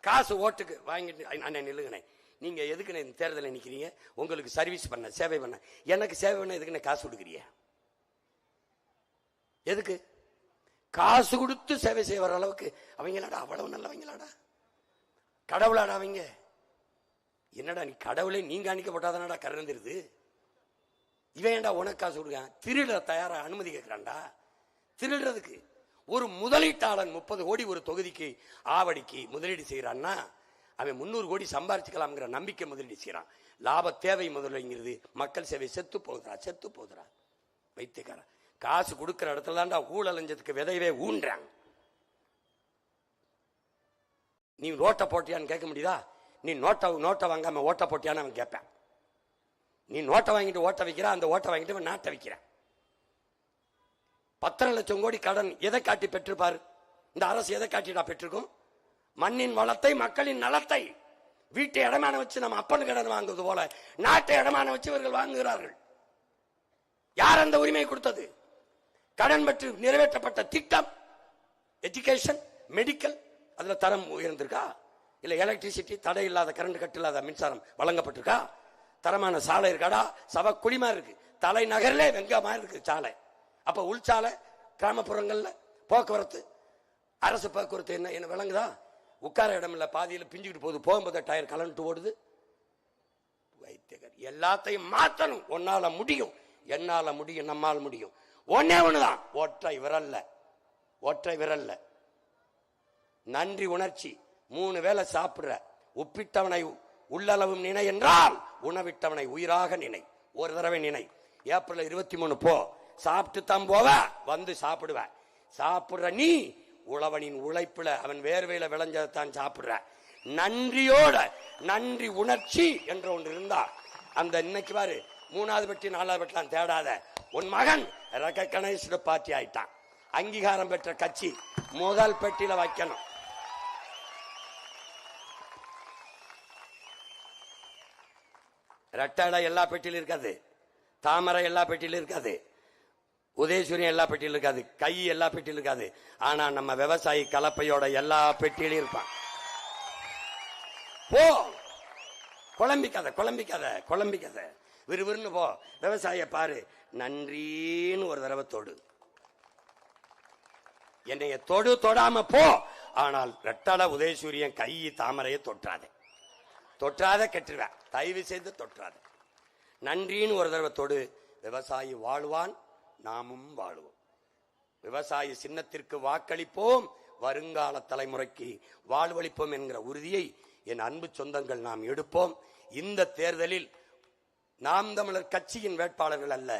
Speaker 1: காசு ஓட்டுக்கு வாங்கிட்டு அண்ணன் நில்லுங்கண்ணே, நீங்க எதுக்குண்ணே இந்த தேர்தலில் நிக்கிறீங்க? உங்களுக்கு சர்வீஸ் பண்ண, சேவை பண்ண. எனக்கு சேவை பண்ண எதுக்குண்ணே காசு கொடுக்குறீங்க? எதுக்கு? காசு கொடுத்து சேவை செய்ய வர அளவுக்கு அவங்களாடா அவ்வளவு நல்லவங்களாடா? கடவுளாடா அவங்க? என்னடா நீ கடவுளே நீங்க அணிக்கப்பட்டாதானடா கறந்துருது. இவன் ஏண்டா உனக்கு காசு கொடுக்கான்? திருட தயாரா அனுமதி கேட்கிறான்டா. திருடுறதுக்கு ஒரு முதலீட்டாளன் 30 கோடி ஒரு தொகுதிக்கு ஆவடிக்கு முதலீடு செய்யறான்னா அவன் 300 கோடி சம்பாரிச்சுக்கலாம்ங்கிற நம்பிக்கை முதலீடு செய்யறான். லாப தேவை முதலைங்கிறது மக்கள் சேவை செத்து போகுதுரா. வைத்தியக்கார காசு கொடுக்கிற இடத்துல தான்டா ஊழலஞ்சதுக்கு விதையவே ஊன்றாங்க. நீ நோட்டை போட்டியான்னு கேட்க முடியுதா? நீ நோட்டை வாங்காம ஓட்ட போட்டியான்னு அவன் கேட்பான். நீ நோட்டை வாங்கிட்டு ஓட்ட வைக்கிற, அந்த ஓட்டை வாங்கிட்டு நாட்டை வைக்கிற. 10 லட்சம் கோடி கடன் எதை காட்டி பெற்றிருப்பாரு? இந்த அரசு எதை காட்டிடா பெற்றிருக்கும்? மண்ணின் வளத்தை, மக்களின் நலத்தை. வீட்டை இடமான வச்சு நம்ம அப்பனு கடன் வாங்குவது போல நாட்டை இடமான வச்சு இவர்கள் வாங்குகிறார்கள். யார் அந்த உரிமையை கொடுத்தது? கடன் பெற்று நிறைவேற்றப்பட்ட திட்டம் எஜுகேஷன், மெடிக்கல், அதுல தரம் உயர்ந்திருக்கா? இல்ல எலக்ட்ரிசிட்டி, தடை இல்லாத கரண்ட் கட்டு இல்லாத மின்சாரம் வழங்கப்பட்டிருக்கா? தரமான சாலை இருக்காடா? சவ குடிமா இருக்கு. தலைநகர்ல வெங்கமா இருக்கு சாலை. அப்ப உள்சாலை, கிராமப்புறங்கள்ல போக்குவரத்து, அரசு போக்குவரத்து என்ன விளங்குதா? உட்கார இடம் இல்ல, பாதியில் பிஞ்சுக்கிட்டு போகுது, போகும்போது டயர் கலந்துட்டு ஓடுது. வைத்தியகர் எல்லாத்தையும் மாற்றணும். உன்னால முடியும், என்னால முடியும், நம்மால் முடியும். ஒன்னே ஒண்ணுதான், ஒற்றை விரல்ல நன்றி உணர்ச்சி. 3 வேளை சாப்பிடுற, உப்பிட்டவனை உள்ளளவும் நினை என்றால் உணவிட்டவனை உயிராக நினை. ஒரு தடவை நினை. ஏப்ரல் 23 போ, சாப்பிட்டு தான் போவ, வந்து சாப்பிடுவ. சாப்பிடுற நீ உழவனின் உழைப்புல அவன் வேர்வையில விளைஞ்சதான் சாப்பிடுற. நன்றியோட நன்றி உணர்ச்சி என்ற ஒன்று இருந்தா அந்த இன்னைக்கு பாரு 3வது பெட்டி 4வது பெட்டிலாம் தேடாத. உன் மகன் ரெகக்னைஸ்டு பார்ட்டி ஆயிட்டான். அங்கீகாரம் பெற்ற கட்சி முதல் பெட்டியில வைக்கணும். ரெட்டடை எல்லா பெட்டியிலும் இருக்காது, தாமரை எல்லா பெட்டியிலும் இருக்காது, உதயசூரியன் எல்லா பெட்டியிலும் இருக்காது, கை எல்லா பெட்டியிலும் இருக்காது. ஆனா நம்ம விவசாயி கலப்பையோட எல்லா பெட்டியிலும் இருப்பான். போ, குழம்பிக்காத, விறுவிறுன்னு போ. விவசாய பாரு, நன்றின்னு ஒரு தடவை தொடு. என்னைய தொடாம போ. ஆனால் ரெட்டடை உதயசூரியன் கை தாமரையை தொற்றாத கெட்டுருவேன். தயவு செய்து தொற்றாத. நன்றின்னு ஒரு தடவை தொடு. விவசாயி வாழ்வான், நாமும் வாழுவோம். விவசாய சின்னத்திற்கு வாக்களிப்போம், வருங்கால தலைமுறைக்கு வாழ்வளிப்போம் என்கிற உறுதியை என் அன்பு சொந்தங்கள் நாம் எடுப்போம். இந்த தேர்தலில் நாம் தமிழர் கட்சியின் வேட்பாளர்கள் அல்ல,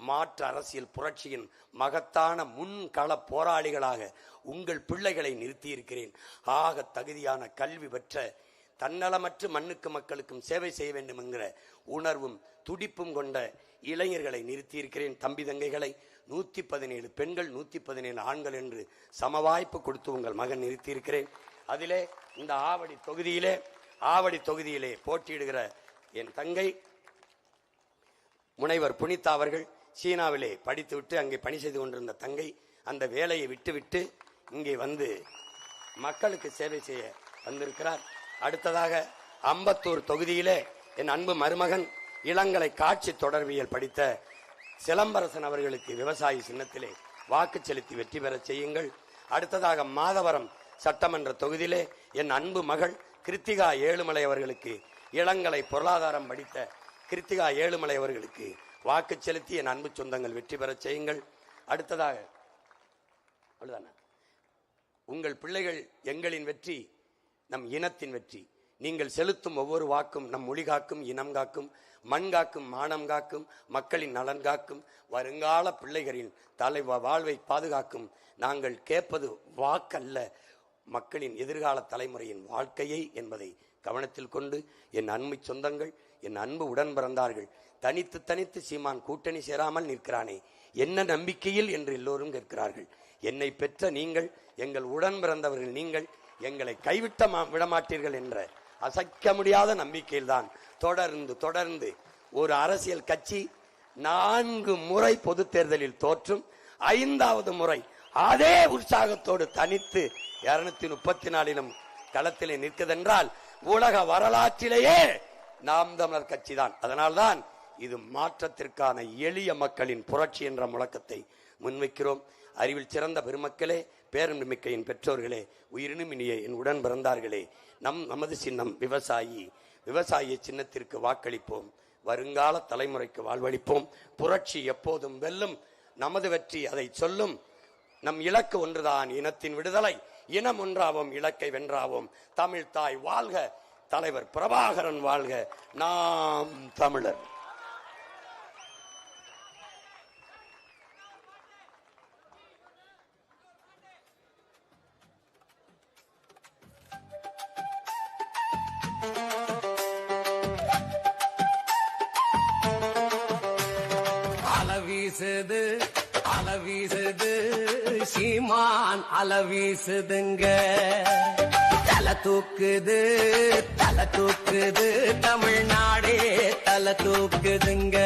Speaker 1: மாற்று அரசியல் புரட்சியின் மகத்தான முன்கள போராளிகளாக உங்கள் பிள்ளைகளை நிறுத்தி இருக்கிறேன். ஆக தகுதியான கல்வி பெற்ற தன்னலமற்ற மண்ணுக்கு மக்களுக்கும் சேவை செய்ய வேண்டும் என்கிற உணர்வும் துடிப்பும் கொண்ட இளைஞர்களை நிறுத்தி இருக்கிறேன். தம்பி தங்கைகளை 117 பெண்கள் 117 ஆண்கள் என்று சமவாய்ப்பு கொடுத்து உங்கள் மகன் நிறுத்தி இருக்கிறேன். அதிலே இந்த ஆவடி தொகுதியிலே போட்டியிடுகிற என் தங்கை முனைவர் புனிதா அவர்கள் சீனாவிலே படித்துவிட்டு அங்கே பணி செய்து கொண்டிருந்த தங்கை அந்த வேலையை விட்டுவிட்டு இங்கே வந்து மக்களுக்கு சேவை செய்ய வந்திருக்கிறார். அடுத்ததாக அம்பத்தூர் தொகுதியிலே என் அன்பு மருமகன் இளங்கலை காட்சி தொடர்பியல் படித்த சிலம்பரசன் அவர்களுக்கு விவசாயி சின்னத்திலே வாக்கு செலுத்தி வெற்றி பெற செய்யுங்கள். அடுத்ததாக மாதவரம் சட்டமன்ற தொகுதியிலே என் அன்பு மகள் கிருத்திகா ஏழுமலை அவர்களுக்கு இளங்கலை பொருளாதாரம் படித்த கிருத்திகா ஏழுமலை அவர்களுக்கு வாக்கு செலுத்தி என் அன்பு சொந்தங்கள் வெற்றி பெற செய்யுங்கள். அடுத்ததாக உங்கள் பிள்ளைகள் எங்களின் வெற்றி, நம் இனத்தின் வெற்றி. நீங்கள் செலுத்தும் ஒவ்வொரு வாக்கும் நம் மொழி காக்கும், இனம் காக்கும், மண் காக்கும், மானம் காக்கும், மக்களின் நலன் காக்கும், வருங்கால பிள்ளைகளின் வாழ்வை பாதுகாக்கும். நாங்கள் கேட்பது வாக்கல்ல, மக்களின் எதிர்கால தலைமுறையின் வாழ்க்கையை என்பதை கவனத்தில் கொண்டு என் அன்பு சொந்தங்கள், என் அன்பு உடன் பிறந்தார்கள், தனித்து சீமான் கூட்டணி சேராமல் நிற்கிறானே என்ன நம்பிக்கையில் என்று எல்லோரும் கேட்கிறார்கள். என்னை பெற்ற நீங்கள், எங்கள் உடன் பிறந்தவர்கள் நீங்கள், எங்களை கைவிட்ட விடமாட்டீர்கள் என்ற அசைக்க முடியாத நம்பிக்கையில் தான் தொடர்ந்து ஒரு அரசியல் கட்சி 4 முறை பொது தேர்தலில் தோற்றும் 5வது முறை அதே உற்சாகத்தோடு தனித்து 234 களத்திலே நிற்குதென்றால் உலக வரலாற்றிலேயே நாம் தமிழர் கட்சி தான். அதனால்தான் இது மாற்றத்திற்கான எளிய மக்களின் புரட்சி என்ற முழக்கத்தை முன்வைக்கிறோம். அறிவில் சிறந்த பெருமக்களே, பேரன்புமிக்கையின் பெற்றோர்களே, உயிரினும் இனிய என் உடன் பிறந்தார்களே, நமது சின்னம் விவசாயி சின்னத்திற்கு வாக்களிப்போம். வருங்கால தலைமுறைக்கு வாழ்வளிப்போம். புரட்சி எப்போதும் வெல்லும். நமது வெற்றி அதை சொல்லும். நம் இலக்கு ஒன்றுதான், இனத்தின் விடுதலை. இனம் ஒன்றாவோம், இலக்கை வென்றாவோம். தமிழ் தாய் வாழ்க, தலைவர் பிரபாகரன் வாழ்க, நாம் தமிழர்.
Speaker 5: அலவீசுது சீமான் அலவீசுதுங்க. தலை தூக்குது தமிழ்நாடே தலை தூக்குதுங்க.